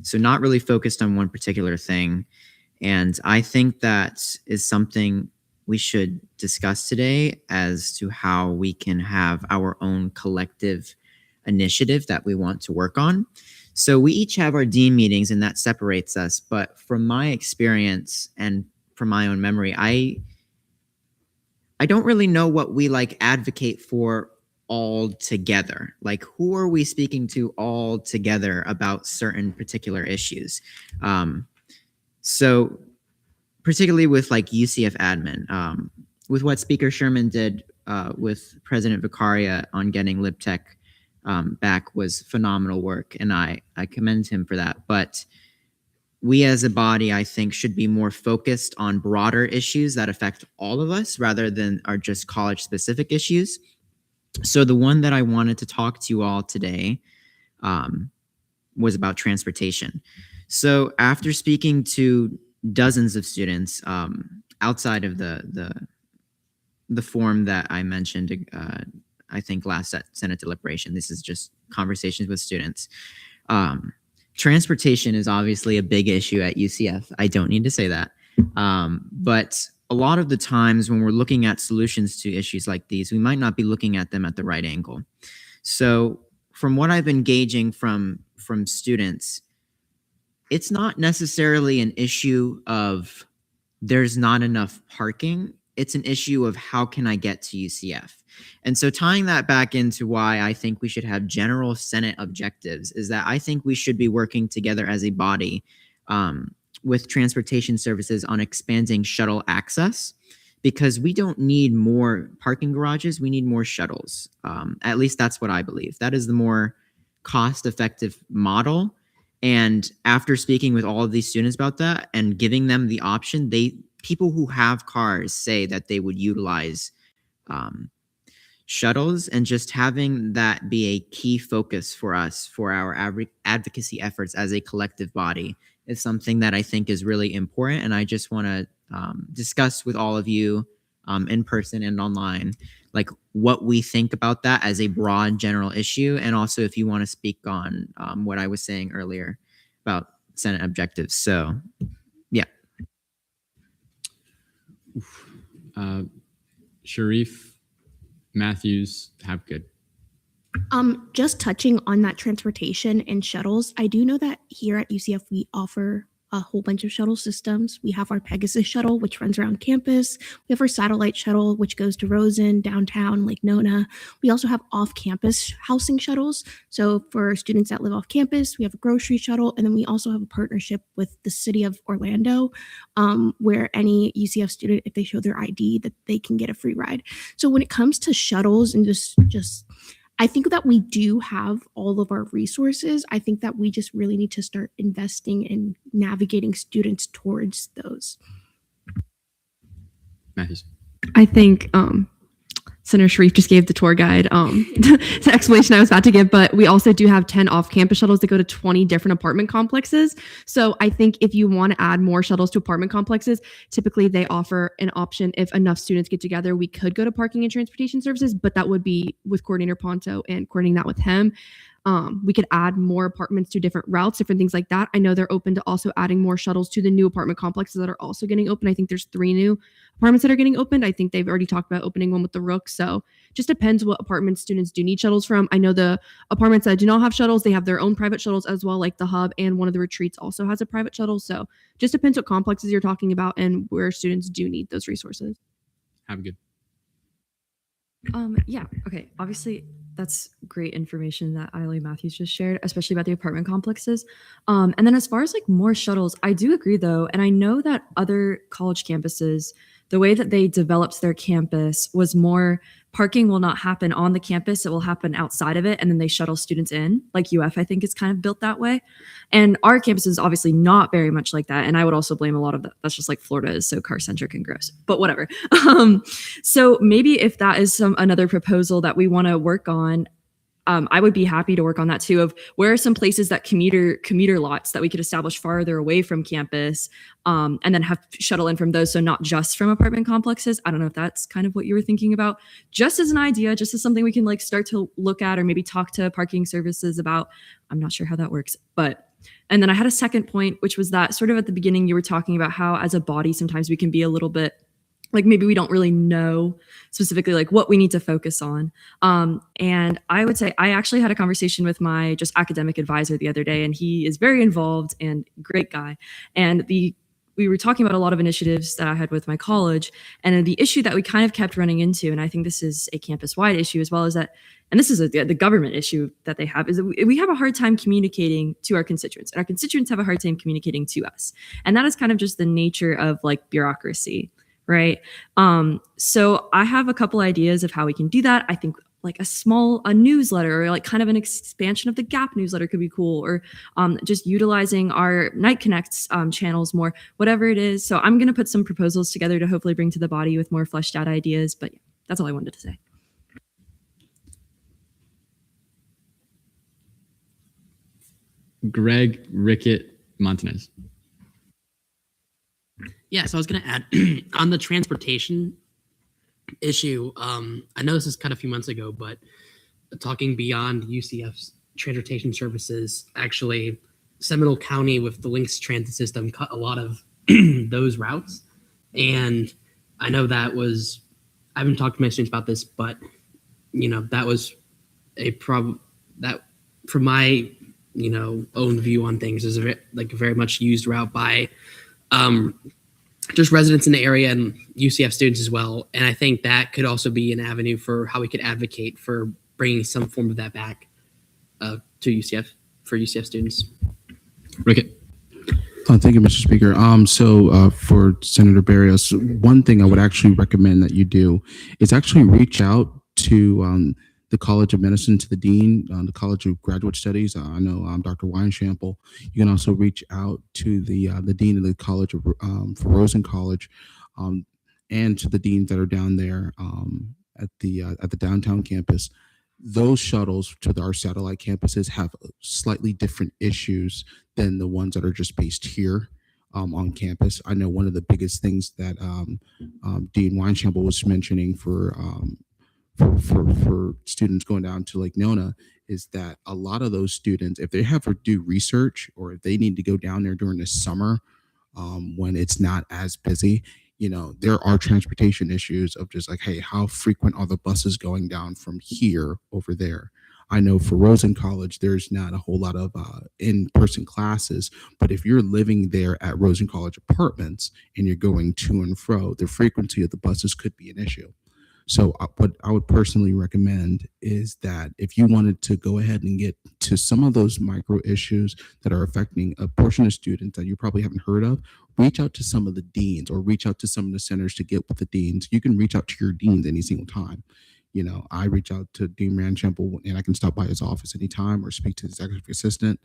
So not really focused on one particular thing. And I think that is something we should discuss today as to how we can have our own collective initiative that we want to work on. So we each have our dean meetings and that separates us. But from my experience and from my own memory, I don't really know what we like advocate for all together. Like, who are we speaking to all together about certain particular issues? So particularly with like UCF admin, with what Speaker Sherman did with President Vicaria on getting LibTech back was phenomenal work, and I commend him for that. But we as a body, I think, should be more focused on broader issues that affect all of us rather than are just college-specific issues. So the one that I wanted to talk to you all today was about transportation. So after speaking to dozens of students outside of the form that I mentioned, I think last Senate deliberation, this is just conversations with students. Transportation is obviously a big issue at UCF. I don't need to say that. But a lot of the times when we're looking at solutions to issues like these, we might not be looking at them at the right angle. So from what I've been gauging from students, it's not necessarily an issue of there's not enough parking. It's an issue of how can I get to UCF? And so tying that back into why I think we should have general Senate objectives is that I think we should be working together as a body with transportation services on expanding shuttle access, because we don't need more parking garages. We need more shuttles. At least that's what I believe. That is the more cost-effective model. And after speaking with all of these students about that and giving them the option, people who have cars say that they would utilize shuttles, and just having that be a key focus for us for our advocacy efforts as a collective body is something that I think is really important. And I just want to discuss with all of you in person and online, like what we think about that as a broad general issue. And also if you want to speak on what I was saying earlier about Senate objectives. So yeah. Sharif, Matthews, have good. Just touching on that transportation and shuttles, I do know that here at UCF we offer a whole bunch of shuttle systems. We have our Pegasus shuttle, which runs around campus. We have our satellite shuttle, which goes to Rosen, downtown, Lake Nona. We also have off-campus housing shuttles. So for students that live off campus, we have a grocery shuttle. And then we also have a partnership with the city of Orlando, where any UCF student, if they show their ID, that they can get a free ride. So when it comes to shuttles and just I think that we do have all of our resources. I think that we just really need to start investing in navigating students towards those. Matthews. I think Senator Sharif just gave the tour guide the explanation I was about to give, but we also do have 10 off-campus shuttles that go to 20 different apartment complexes. So I think if you want to add more shuttles to apartment complexes, typically they offer an option. If enough students get together, we could go to parking and transportation services, but that would be with Coordinator Ponto and coordinating that with him. We could add more apartments to different routes, different things like that. I know they're open to also adding more shuttles to the new apartment complexes that are also getting open. I think there's 3 new apartments that are getting opened. I think they've already talked about opening one with the Rook. So just depends what apartment students do need shuttles from. I know the apartments that do not have shuttles, they have their own private shuttles as well, like the Hub, and one of the retreats also has a private shuttle. So just depends what complexes you're talking about and where students do need those resources. Have good. Yeah. Okay. Obviously, that's great information that Eily Matthews just shared, especially about the apartment complexes. And then as far as like more shuttles, I do agree though, and I know that other college campuses, the way that they developed their campus was more parking will not happen on the campus. It will happen outside of it. And then they shuttle students in, like UF, I think is kind of built that way. And our campus is obviously not very much like that. And I would also blame a lot of that. That's just like Florida is so car centric and gross, but whatever. So maybe if that is another proposal that we want to work on, I would be happy to work on that too, of where are some places that commuter lots that we could establish farther away from campus, and then have shuttle in from those. So not just from apartment complexes. I don't know if that's kind of what you were thinking about, just as an idea, just as something we can like start to look at, or maybe talk to parking services about. I'm not sure how that works, and then I had a second point, which was that sort of at the beginning, you were talking about how as a body, sometimes we can be a little bit like maybe we don't really know specifically like what we need to focus on. And I would say I actually had a conversation with my just academic advisor the other day, and he is very involved and great guy. And we were talking about a lot of initiatives that I had with my college, and the issue that we kind of kept running into, and I think this is a campus-wide issue as well as that, and this is the government issue that they have, is that we have a hard time communicating to our constituents, and our constituents have a hard time communicating to us. And that is kind of just the nature of like bureaucracy. Right. So I have a couple ideas of how we can do that. I think like a newsletter, or like kind of an expansion of the Gap newsletter could be cool, or just utilizing our Night Connects channels more, whatever it is. So I'm going to put some proposals together to hopefully bring to the body with more fleshed out ideas. But yeah, that's all I wanted to say. Greg Rickett Montanez. Yeah, so I was going to add on the transportation issue. I know this is kind of a few months ago, but talking beyond UCF's transportation services, actually, Seminole County with the Lynx transit system cut a lot of those routes. And I know I haven't talked to my students about this, but that was a problem that, from my own view on things, is a very much used route by just residents in the area and UCF students as well. And I think that could also be an avenue for how we could advocate for bringing some form of that back to UCF for UCF students. Rickett. Thank you, Mr. Speaker. So for Senator Barrios, one thing I would actually recommend that you do is actually reach out to the College of Medicine, to the Dean, the College of Graduate Studies. I know Dr. Weinshample. You can also reach out to the Dean of the College of for Rosen College, and to the deans that are down there at the downtown campus. Those shuttles to our satellite campuses have slightly different issues than the ones that are just based here on campus. I know one of the biggest things that Dean Weinshample was mentioning for students going down to Lake Nona is that a lot of those students, if they have to do research, or if they need to go down there during the summer when it's not as busy, there are transportation issues of just like, hey, how frequent are the buses going down from here over there? I know for Rosen College, there's not a whole lot of in-person classes, but if you're living there at Rosen College Apartments and you're going to and fro, the frequency of the buses could be an issue. So what I would personally recommend is that if you wanted to go ahead and get to some of those micro issues that are affecting a portion of students that you probably haven't heard of, reach out to some of the deans, or reach out to some of the centers to get with the deans. You can reach out to your deans any single time. I reach out to Dean Weinshample, and I can stop by his office anytime or speak to his executive assistant.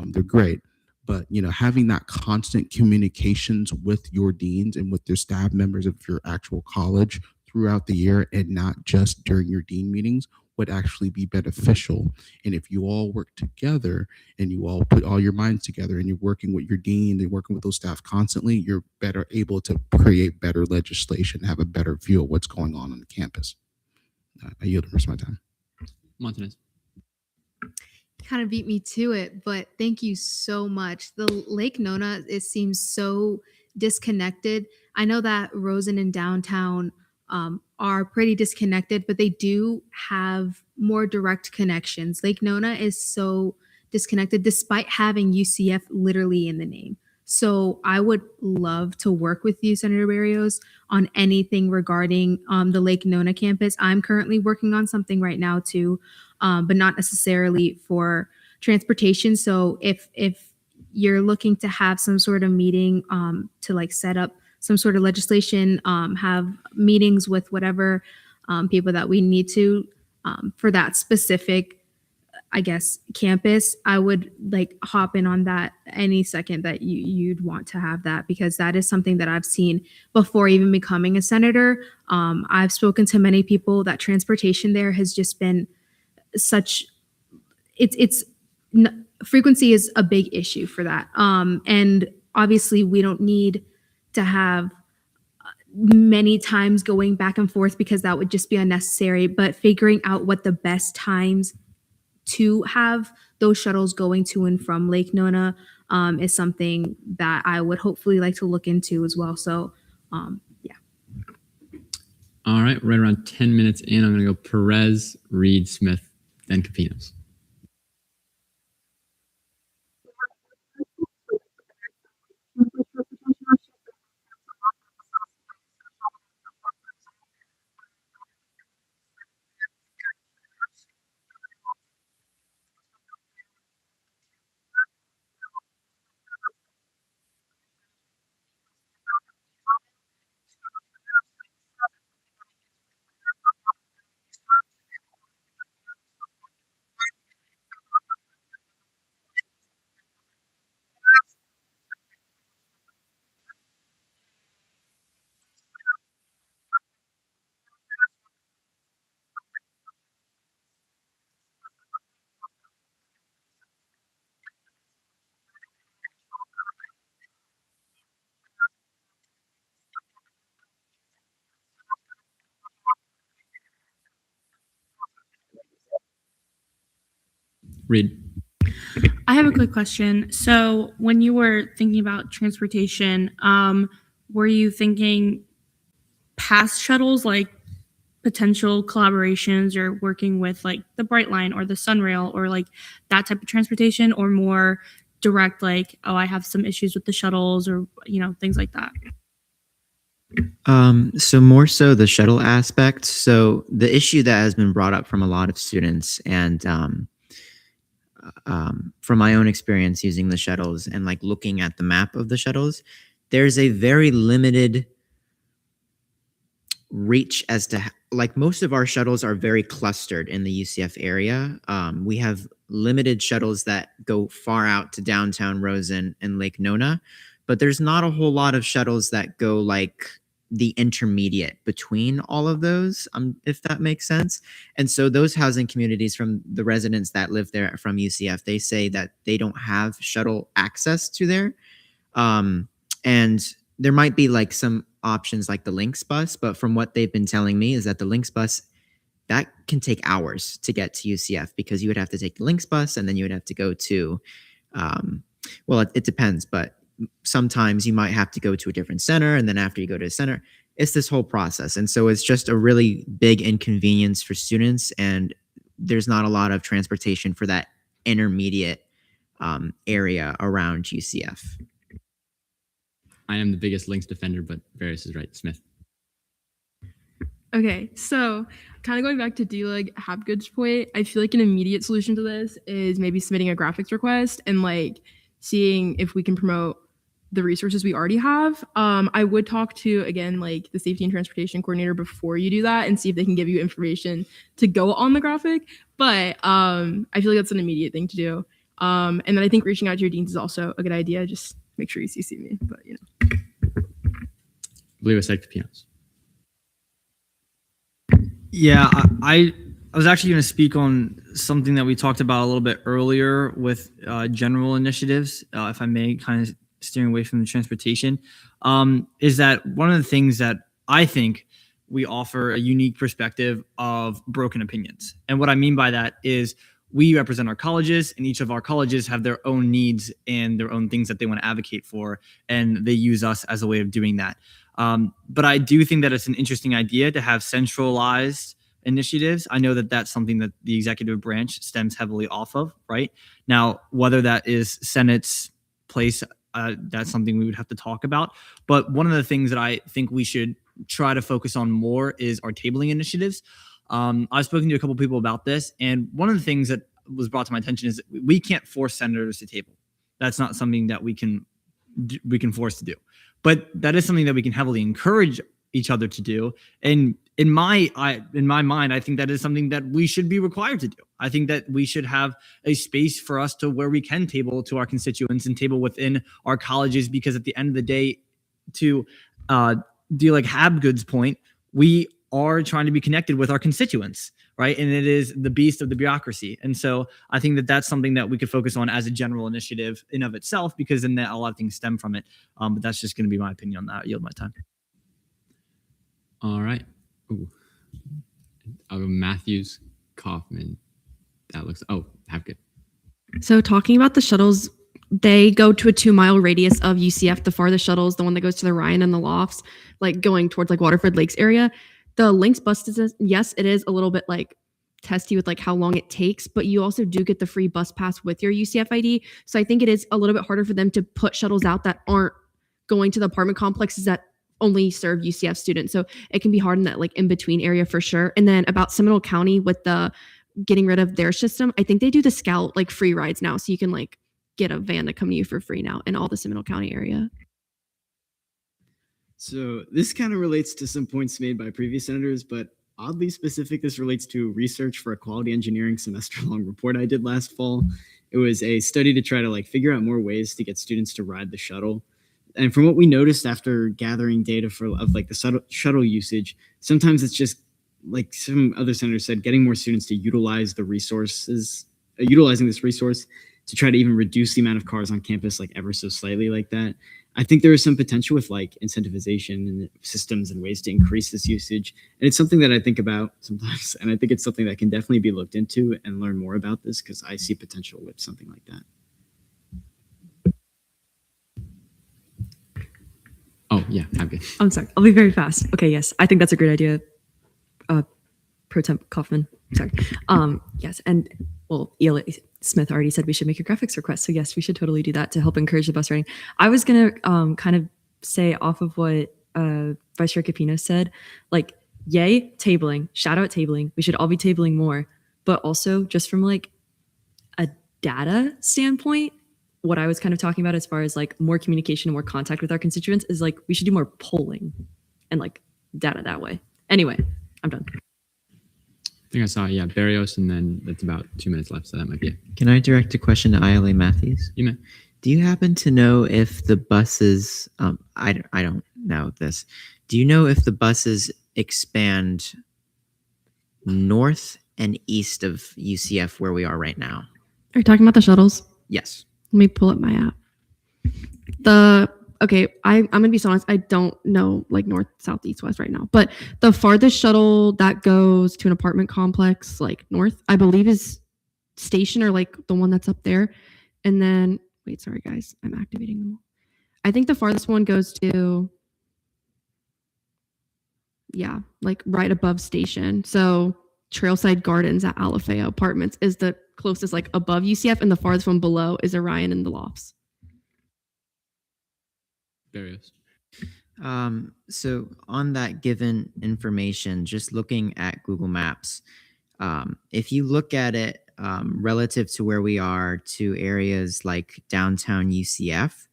They're great. But, having that constant communications with your deans and with your staff members of your actual college throughout the year, and not just during your dean meetings, would actually be beneficial. And if you all work together and you all put all your minds together and you're working with your dean and working with those staff constantly, you're better able to create better legislation, have a better view of what's going on the campus. I yield the rest of my time. Montanez. Kind of beat me to it, but thank you so much. The Lake Nona, it seems so disconnected. I know that Rosen and downtown are pretty disconnected, but they do have more direct connections. Lake Nona is so disconnected despite having UCF literally in the name. So I would love to work with you, Senator Barrios, on anything regarding the Lake Nona campus. I'm currently working on something right now too, but not necessarily for transportation. So if you're looking to have some sort of meeting to like set up some sort of legislation, have meetings with whatever people that we need to for that specific, I guess, campus, I would like hop in on that any second that you'd want to have that, because that is something that I've seen before even becoming a senator. I've spoken to many people that transportation there has just been such, frequency is a big issue for that. And obviously we don't need to have many times going back and forth because that would just be unnecessary, but figuring out what the best times to have those shuttles going to and from Lake Nona is something that I would hopefully like to look into as well. So yeah. All right, right around 10 minutes in, I'm going to go Perez, Reed, Smith, then Capinos. Reed. I have a quick question. So when you were thinking about transportation, were you thinking past shuttles, like potential collaborations or working with like the Brightline or the Sunrail or like that type of transportation, or more direct, like, oh, I have some issues with the shuttles, or, you know, things like that? So more so the shuttle aspect. So the issue that has been brought up from a lot of students, and from my own experience using the shuttles and like looking at the map of the shuttles, there's a very limited reach as to like most of our shuttles are very clustered in the UCF area. We have limited shuttles that go far out to downtown Rosen and Lake Nona, but there's not a whole lot of shuttles that go like the intermediate between all of those, if that makes sense. And so those housing communities, from the residents that live there from UCF, they say that they don't have shuttle access to there. And there might be like some options like the Lynx bus, but from what they've been telling me is that the Lynx bus, that can take hours to get to UCF, because you would have to take the Lynx bus and then you would have to go to, well, it depends, but sometimes you might have to go to a different center, and then after you go to a center, it's this whole process. And so it's just a really big inconvenience for students, and there's not a lot of transportation for that intermediate area around UCF. I am the biggest Lynx defender, but Varys is right. Smith. Okay, so kind of going back to D-Leg Hapgood's point, I feel like an immediate solution to this is maybe submitting a graphics request and like seeing if we can promote the resources we already have. I would talk to, again, like the safety and transportation coordinator before you do that and see if they can give you information to go on the graphic. But I feel like that's an immediate thing to do. And then I think reaching out to your deans is also a good idea. Just make sure you CC me, but you know. I believe I said Capinos. Yeah, I was actually going to speak on something that we talked about a little bit earlier with general initiatives, if I may, kind of steering away from the transportation, is that one of the things that I think we offer a unique perspective of broken opinions. And what I mean by that is we represent our colleges, and each of our colleges have their own needs and their own things that they want to advocate for, and they use us as a way of doing that. But I do think that it's an interesting idea to have centralized initiatives. I know that that's something that the executive branch stems heavily off of, right? Now, whether that is Senate's place, that's something we would have to talk about. But one of the things that I think we should try to focus on more is our tabling initiatives. I've spoken to a couple people about this, and one of the things that was brought to my attention is that we can't force senators to table. That's not something that we can force to do. but that is something that we can heavily encourage each other to do. And in my mind, I think that is something that we should be required to do. I think that we should have a space for us to where we can table to our constituents and table within our colleges, because at the end of the day, to deal like Habgood's point, we are trying to be connected with our constituents, right? And it is the beast of the bureaucracy. And so I think that that's something that we could focus on as a general initiative in of itself, because then a lot of things stem from it. But that's just going to be my opinion on that. I yield my time. All right. Ooh. I'll go Matthews, Kaufman. That looks, Habgood. So talking about the shuttles, they go to a 2-mile radius of UCF. The farthest shuttle is the one that goes to the Ryan and the Lofts, like going towards like Waterford Lakes area. The Lynx bus distance, yes, it is a little bit like testy with like how long it takes, but you also do get the free bus pass with your UCF ID. So I think it is a little bit harder for them to put shuttles out that aren't going to the apartment complexes that only serve UCF students. So it can be hard in that like in between area for sure. And then about Seminole County with the getting rid of their system, I think they do the Scout like free rides now. So you can like get a van to come to you for free now in all the Seminole County area. So this kind of relates to some points made by previous senators, but oddly specific, this relates to research for a quality engineering semester-long report I did last fall. It was a study to try to like figure out more ways to get students to ride the shuttle. And from what we noticed after gathering data of like the shuttle usage, sometimes it's just like some other senators said, getting more students to utilize the resources, utilizing this resource to try to even reduce the amount of cars on campus like ever so slightly like that. I think there is some potential with like incentivization and systems and ways to increase this usage. And it's something that I think about sometimes. And I think it's something that can definitely be looked into and learn more about this, because I see potential with something like that. Oh, yeah, I'm good. I'm sorry. I'll be very fast. Okay, yes. I think that's a great idea. Pro Temp Kaufman. Sorry. Yes. And well, ELA Smith already said we should make a graphics request. So yes, we should totally do that to help encourage the bus riding. I was going to kind of say off of what Vice Chair Capino said, like, yay, tabling, shout out tabling. We should all be tabling more. But also just from like a data standpoint, what I was kind of talking about as far as like more communication and more contact with our constituents is like we should do more polling and like data that way. Anyway, I'm done. I think I saw, Barrios, and then that's about 2 minutes left, so that might be it. Can I direct a question to ILA Matthews? You may. Do you happen to know if the buses, I don't know this. Do you know if the buses expand north and east of UCF where we are right now? Are you talking about the shuttles? Yes. Let me pull up my app. I'm gonna be so honest. I don't know like north, south, east, west right now. But the farthest shuttle that goes to an apartment complex, like north, I believe is Station, or like the one that's up there. And then wait, sorry guys, I'm activating them. I think the farthest one goes to like right above Station. So Trailside Gardens at Alafaya Apartments is the closest like above UCF, and the farthest one below is Orion and the Lofts. Barrios. So on that given information, just looking at Google Maps, if you look at it relative to where we are to areas like downtown UCF,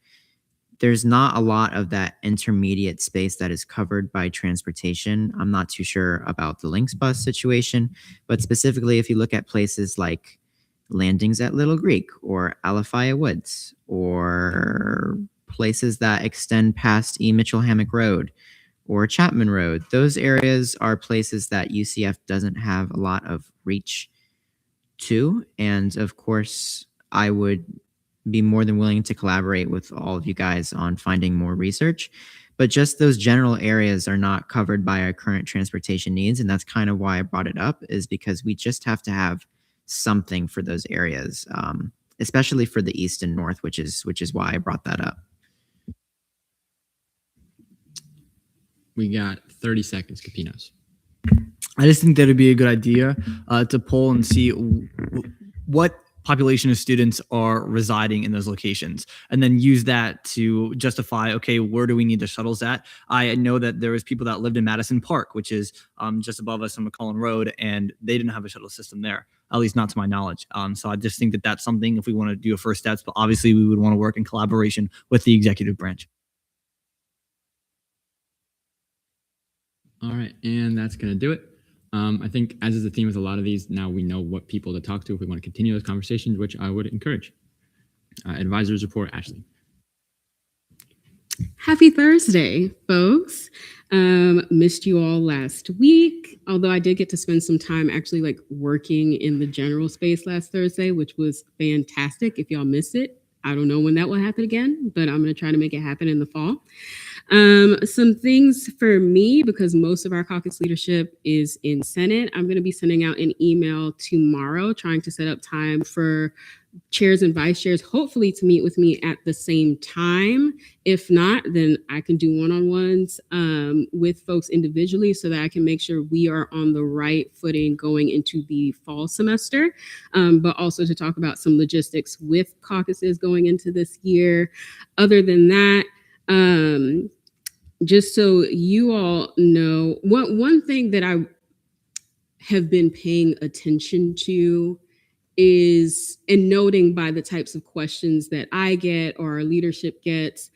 there's not a lot of that intermediate space that is covered by transportation. I'm not too sure about the Lynx bus situation, but specifically if you look at places like landings at Little Greek or Alafaya Woods, or places that extend past E. Mitchell Hammock Road or Chapman Road, those areas are places that UCF doesn't have a lot of reach to. And of course, I would be more than willing to collaborate with all of you guys on finding more research. But just those general areas are not covered by our current transportation needs. And that's kind of why I brought it up, is because we just have to have something for those areas, especially for the east and north, which is why I brought that up. We got 30 seconds, Capinos. I just think that would be a good idea to poll and see what population of students are residing in those locations, and then use that to justify, okay, where do we need the shuttles at? I know that there was people that lived in Madison Park, which is just above us on McCullen Road, and they didn't have a shuttle system there, at least not to my knowledge. So I just think that that's something, if we want to do a first steps, but obviously we would want to work in collaboration with the executive branch. All right, and that's going to do it. I think, as is the theme with a lot of these, now we know what people to talk to if we want to continue those conversations, which I would encourage. Advisors report, Ashley. Happy Thursday, folks. Missed you all last week, although I did get to spend some time actually like working in the general space last Thursday, which was fantastic. If y'all missed it, I don't know when that will happen again, but I'm going to try to make it happen in the fall. Some things for me, because most of our caucus leadership is in Senate, I'm going to be sending out an email tomorrow trying to set up time for chairs and vice chairs, hopefully to meet with me at the same time. If not, then I can do one-on-ones with folks individually so that I can make sure we are on the right footing going into the fall semester, but also to talk about some logistics with caucuses going into this year. Other than that, just so you all know, one thing that I have been paying attention to is, and noting by the types of questions that I get or our leadership gets,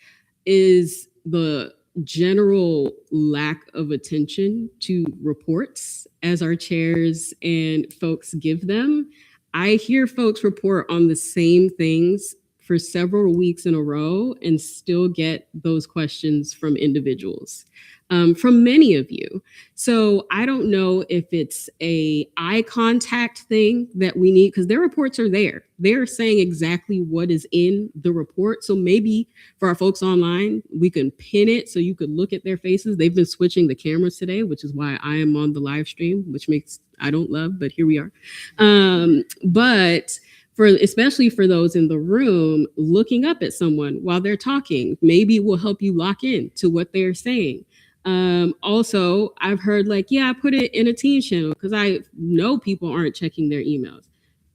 is the general lack of attention to reports as our chairs and folks give them. I hear folks report on the same things for several weeks in a row and still get those questions from individuals, from many of you. So I don't know if it's a eye contact thing that we need, because their reports are there. They're saying exactly what is in the report. So maybe for our folks online, we can pin it so you could look at their faces. They've been switching the cameras today, which is why I am on the live stream, which makes, I don't love, but here we are. But especially for those in the room, looking up at someone while they're talking, maybe it will help you lock in to what they're saying. Also, I've heard like, yeah, I put it in a team channel because I know people aren't checking their emails.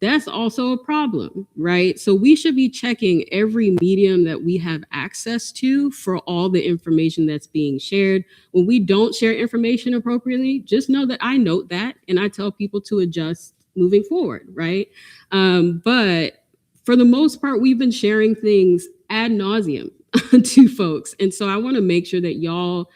That's also a problem, right? So we should be checking every medium that we have access to for all the information that's being shared. When we don't share information appropriately, just know that I note that and I tell people to adjust moving forward, right? But for the most part, we've been sharing things ad nauseum to folks. And so I want to make sure that y'all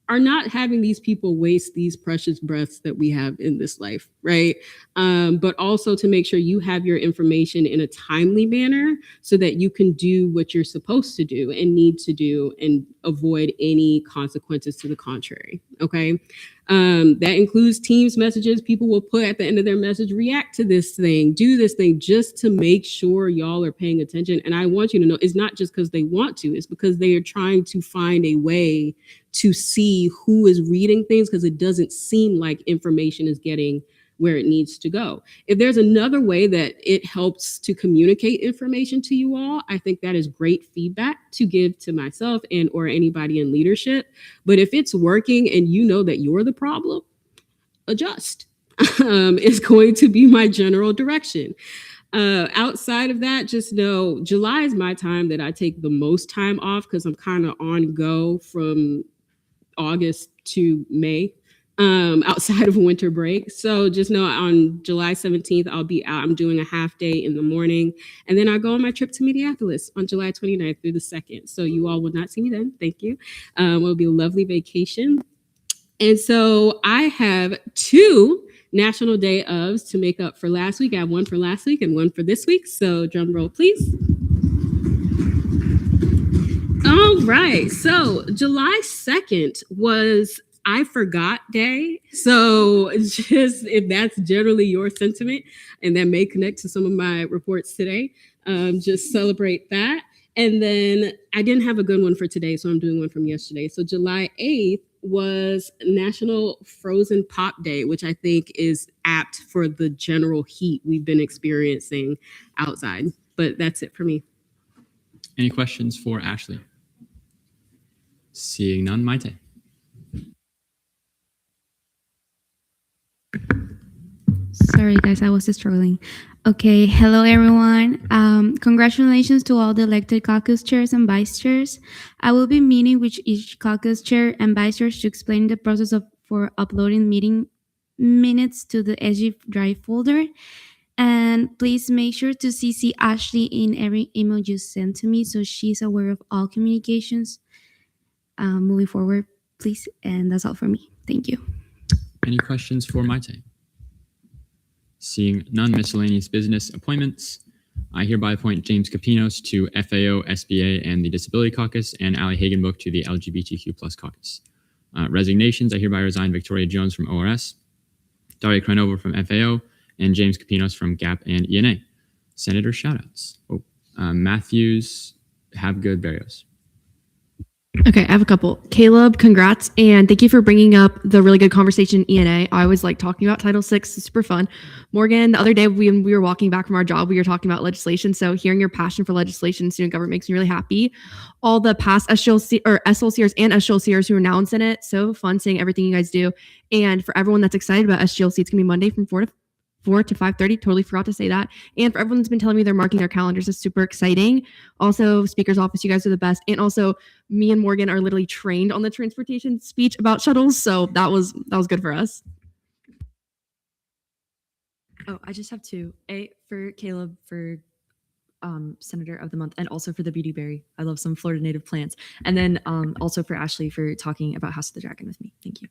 are not having these people waste these precious breaths that we have in this life, right? But also to make sure you have your information in a timely manner so that you can do what you're supposed to do and need to do and avoid any consequences to the contrary, okay? That includes Teams messages people will put at the end of their message, react to this thing, do this thing, just to make sure y'all are paying attention. And I want you to know it's not just because they want to, it's because they are trying to find a way to see who is reading things, because it doesn't seem like information is getting where it needs to go. If there's another way that it helps to communicate information to you all, I think that is great feedback to give to myself and or anybody in leadership. But if it's working and you know that you're the problem, adjust. Is going to be my general direction. Outside of that, just know July is my time that I take the most time off because I'm kind of on go from August to May. Outside of winter break. So just know on July 17th, I'll be out. I'm doing a half day in the morning. And then I go on my trip to Minneapolis on July 29th through the 2nd. So you all will not see me then. Thank you. It'll be a lovely vacation. And so I have 2 National Day ofs to make up for last week. I have one for last week and one for this week. So drum roll, please. All right. So July 2nd was I Forgot Day. So just if that's generally your sentiment, and that may connect to some of my reports today, just celebrate that. And then I didn't have a good one for today, so I'm doing one from yesterday. So July 8th was National Frozen Pop Day, which I think is apt for the general heat we've been experiencing outside. But that's it for me. Any questions for Ashley? Seeing none, Maite. Sorry, guys, I was struggling. Okay, hello, everyone. Congratulations to all the elected caucus chairs and vice chairs. I will be meeting with each caucus chair and vice chair to explain the process for uploading meeting minutes to the SG Drive folder. And please make sure to CC Ashley in every email you send to me so she's aware of all communications moving forward, please. And that's all for me. Thank you. Any questions for my team? Seeing none, miscellaneous business appointments. I hereby appoint James Capinos to FAO, SBA, and the Disability Caucus, and Ali Hagenbook to the LGBTQ+ caucus. Resignations, I hereby resign Victoria Jones from ORS, Daria Krenova from FAO, and James Capinos from GAP and ENA. Senator shoutouts. Matthews, Havegood, Barrios. Okay, I have a couple. Caleb, congrats, and thank you for bringing up the really good conversation in ENA. I always like talking about Title VI. It's super fun. Morgan, the other day when we were walking back from our job, we were talking about legislation. So hearing your passion for legislation and student government makes me really happy. All the past SLCers and SLCers who are now in Senate, so fun seeing everything you guys do. And for everyone that's excited about SGLC, it's going to be Monday from 4 to 5:30. Totally forgot to say that. And for everyone that's been telling me they're marking their calendars, it's super exciting. Also, Speaker's Office, you guys are the best. And also, me and Morgan are literally trained on the transportation speech about shuttles, so that was good for us. Oh, I just have two. A for Caleb for Senator of the Month, and also for the Beauty Berry. I love some Florida native plants. And then also for Ashley for talking about House of the Dragon with me. Thank you.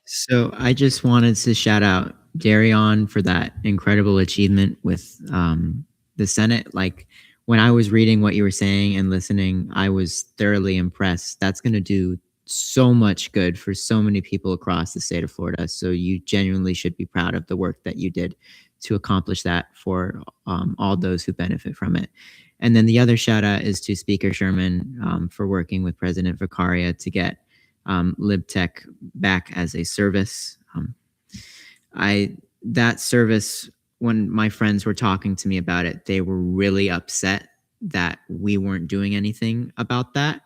So I just wanted to shout out Darion for that incredible achievement with the Senate. Like when I was reading what you were saying and listening, I was thoroughly impressed. That's going to do so much good for so many people across the state of Florida. So you genuinely should be proud of the work that you did to accomplish that for all those who benefit from it. And then the other shout out is to Speaker Sherman for working with President Vicaria to get LibTech back as a service. That service, when my friends were talking to me about it, they were really upset that we weren't doing anything about that.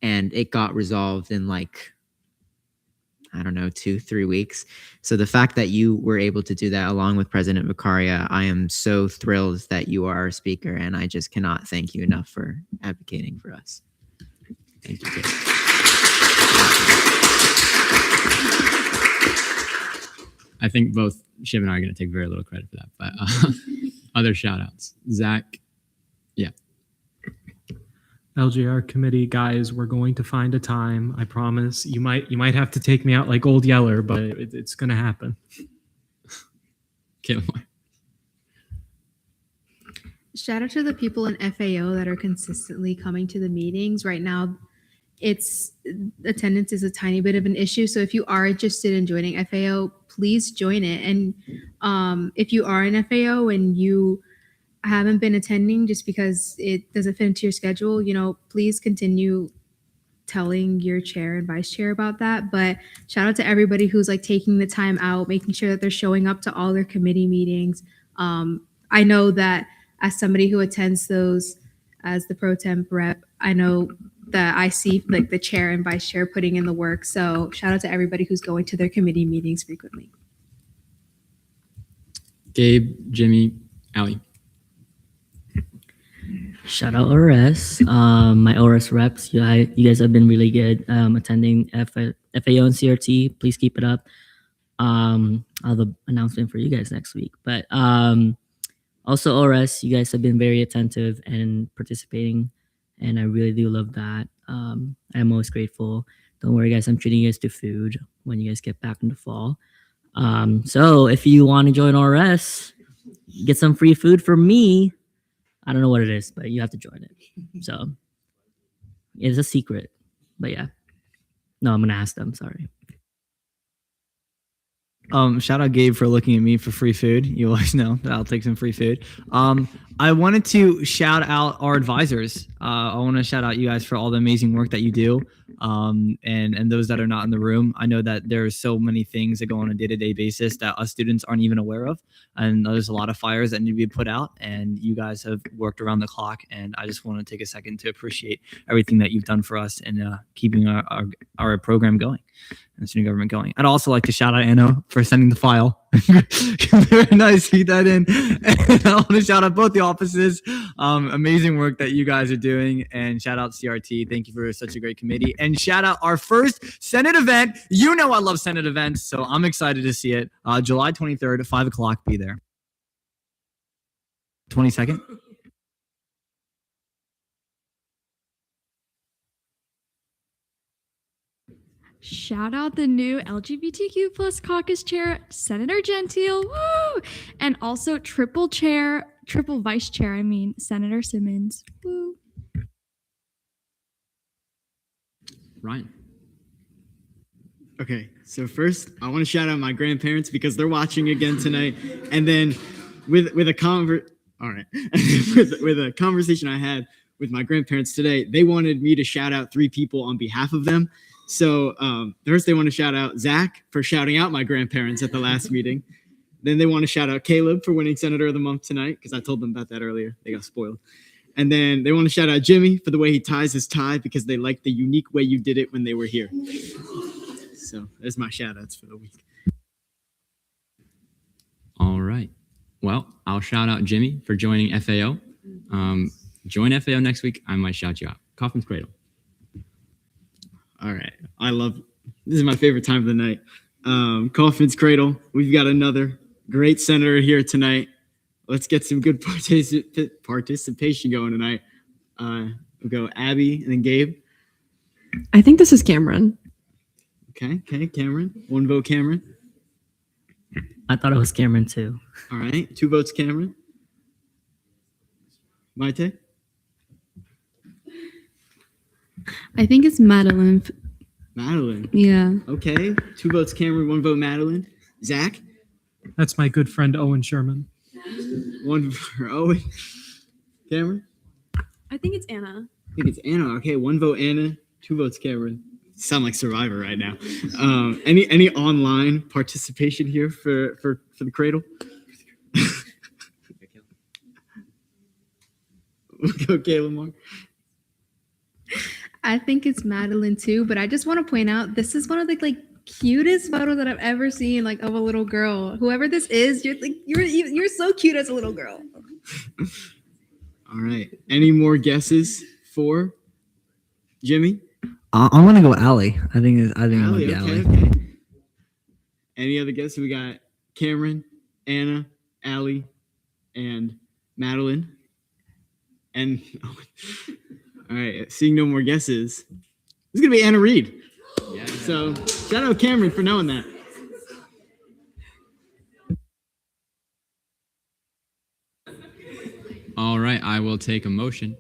And it got resolved in 2-3 weeks. So the fact that you were able to do that along with President Vicaria, I am so thrilled that you are our speaker, and I just cannot thank you enough for advocating for us. Thank you. I think both Shiv and I are going to take very little credit for that, but other shout outs. Zach, yeah. LGR committee guys, we're going to find a time. I promise. You might have to take me out like Old Yeller, but it's going to happen. Caleb. Shout out to the people in FAO that are consistently coming to the meetings. Right now, attendance is a tiny bit of an issue. So if you are interested in joining FAO, please join it. And if you are in FAO and you haven't been attending just because it doesn't fit into your schedule, please continue telling your chair and vice chair about that. But shout out to everybody who's taking the time out, making sure that they're showing up to all their committee meetings. I know that as somebody who attends those as the pro temp rep, I know that I see the chair and vice chair putting in the work. So shout out to everybody who's going to their committee meetings frequently. Gabe, Jimmy, Ali. Shout out ORS. My ORS reps, you guys have been really good attending FAO and CRT. Please keep it up. I'll have an announcement for you guys next week. But also ORS, you guys have been very attentive and participating, and I really do love that. I'm always grateful. Don't worry, guys. I'm treating you guys to food when you guys get back in the fall. So if you want to join ORS, get some free food from me. I don't know what it is, but you have to join it. So it's a secret, but yeah. No, I'm going to ask them. Sorry. Shout out Gabe for looking at me for free food. You always know that I'll take some free food. I wanted to shout out our advisors. I want to shout out you guys for all the amazing work that you do. And those that are not in the room. I know that there are so many things that go on a day-to-day basis that us students aren't even aware of. And there's a lot of fires that need to be put out, and you guys have worked around the clock. And I just want to take a second to appreciate everything that you've done for us and keeping our program going and student government going. I'd also like to shout out Anno for sending the file. Very nice. Keep that in. And I want to shout out both the offices. Amazing work that you guys are doing. And shout out CRT. Thank you for such a great committee. And shout out our first Senate event. You know I love Senate events, so I'm excited to see it. July 23rd at 5 o'clock. Be there. 22nd. Shout out the new LGBTQ plus caucus chair, Senator Gentile. Woo! And also triple vice chair, Senator Simmons. Woo. Ryan. Okay, so first I want to shout out my grandparents because they're watching again tonight, and then with a with a conversation I had with my grandparents today, they wanted me to shout out 3 people on behalf of them. So first they want to shout out Zach for shouting out my grandparents at the last meeting. Then they want to shout out Caleb for winning Senator of the Month tonight because I told them about that earlier. They got spoiled. And then they want to shout out Jimmy for the way he ties his tie because they like the unique way you did it when they were here. So there's my shout outs for the week. All right. Well, I'll shout out Jimmy for joining FAO. Join FAO next week. I might shout you out. Coffin's Cradle. All right. This is my favorite time of the night. Coffin's Cradle. We've got another great senator here tonight. Let's get some good participation going tonight. We'll go Abby and then Gabe. I think this is Cameron. Okay, Cameron. 1 vote, Cameron. I thought it was Cameron too. All right, 2 votes, Cameron. Maite? I think it's Madeline. Madeline. Yeah. Okay, 2 votes, Cameron. 1 vote, Madeline. Zach? That's my good friend Owen Sherman. 1 for Owen. Cameron? I think it's Anna. I think it's Anna. Okay, 1 vote, Anna. 2 votes, Cameron. Sound like Survivor right now. Any online participation here for the Cradle? We'll go Caleb Mark. I think it's Madeline too, but I just want to point out this is one of the cutest photos that I've ever seen of a little girl. Whoever this is, you're so cute as a little girl. All right. Any more guesses for Jimmy? I'm gonna go Allie. I think it might be Allie. Okay. Any other guesses? We got Cameron, Anna, Allie, and Madeline. And all right, seeing no more guesses, it's gonna be Anna Reed. Yeah. So shout out Cameron for knowing that. All right, I will take a motion.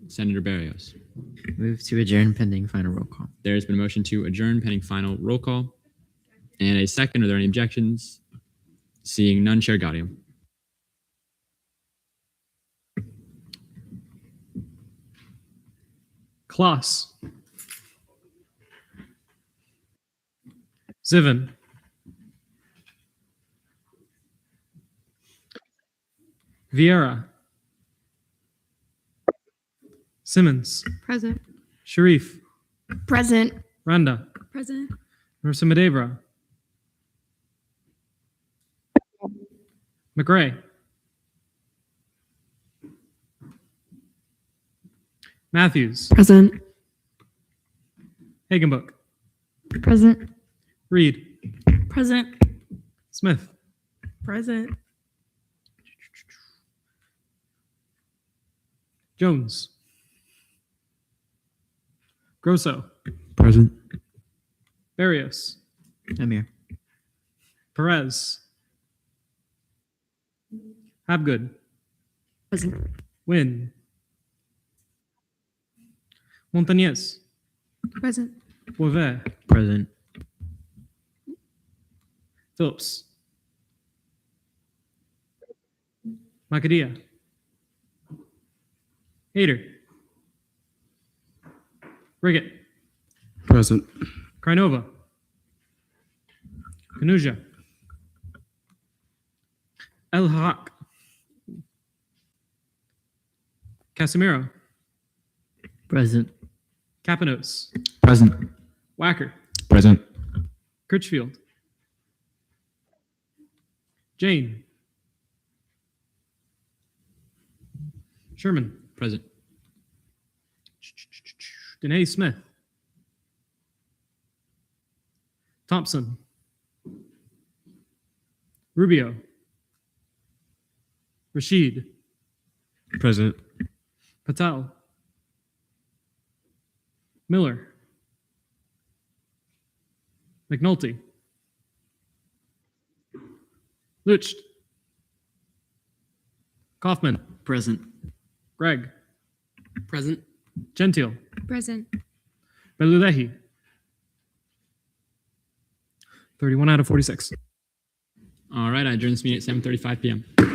Senator Barrios. Move to adjourn pending final roll call. There's been a motion to adjourn pending final roll call. And a second. Are there any objections? Seeing none, Chair Gaudium. Klaas. Ziven. Vieira. Simmons. Present. Sharif. Present. Randa. Present. Marissa Medebra. McRae. Matthews. Present. Hagenbuck. Present. Reed. Present. Smith. Present. Jones. Grosso. Present. Barrios. I'm here. Perez. Habgood. Present. Wynn. Montañez. Present. Boisvert. Present. Phillips. Macadia. Hader. Riggett. Present. Krynova. Kanuja. El Haq. Casimiro. Present. Capanos. Present. Wacker. Present. Critchfield. Jane. Sherman. Present. Danae Smith. Thompson. Rubio. Rashid. Present. Patel. Miller. McNulty, Lucht, Kaufman, Present. Gregg, Present. Gentile, Present. Belulehi. 31 out of 46. All right, I adjourn this meeting at 7:35 p.m.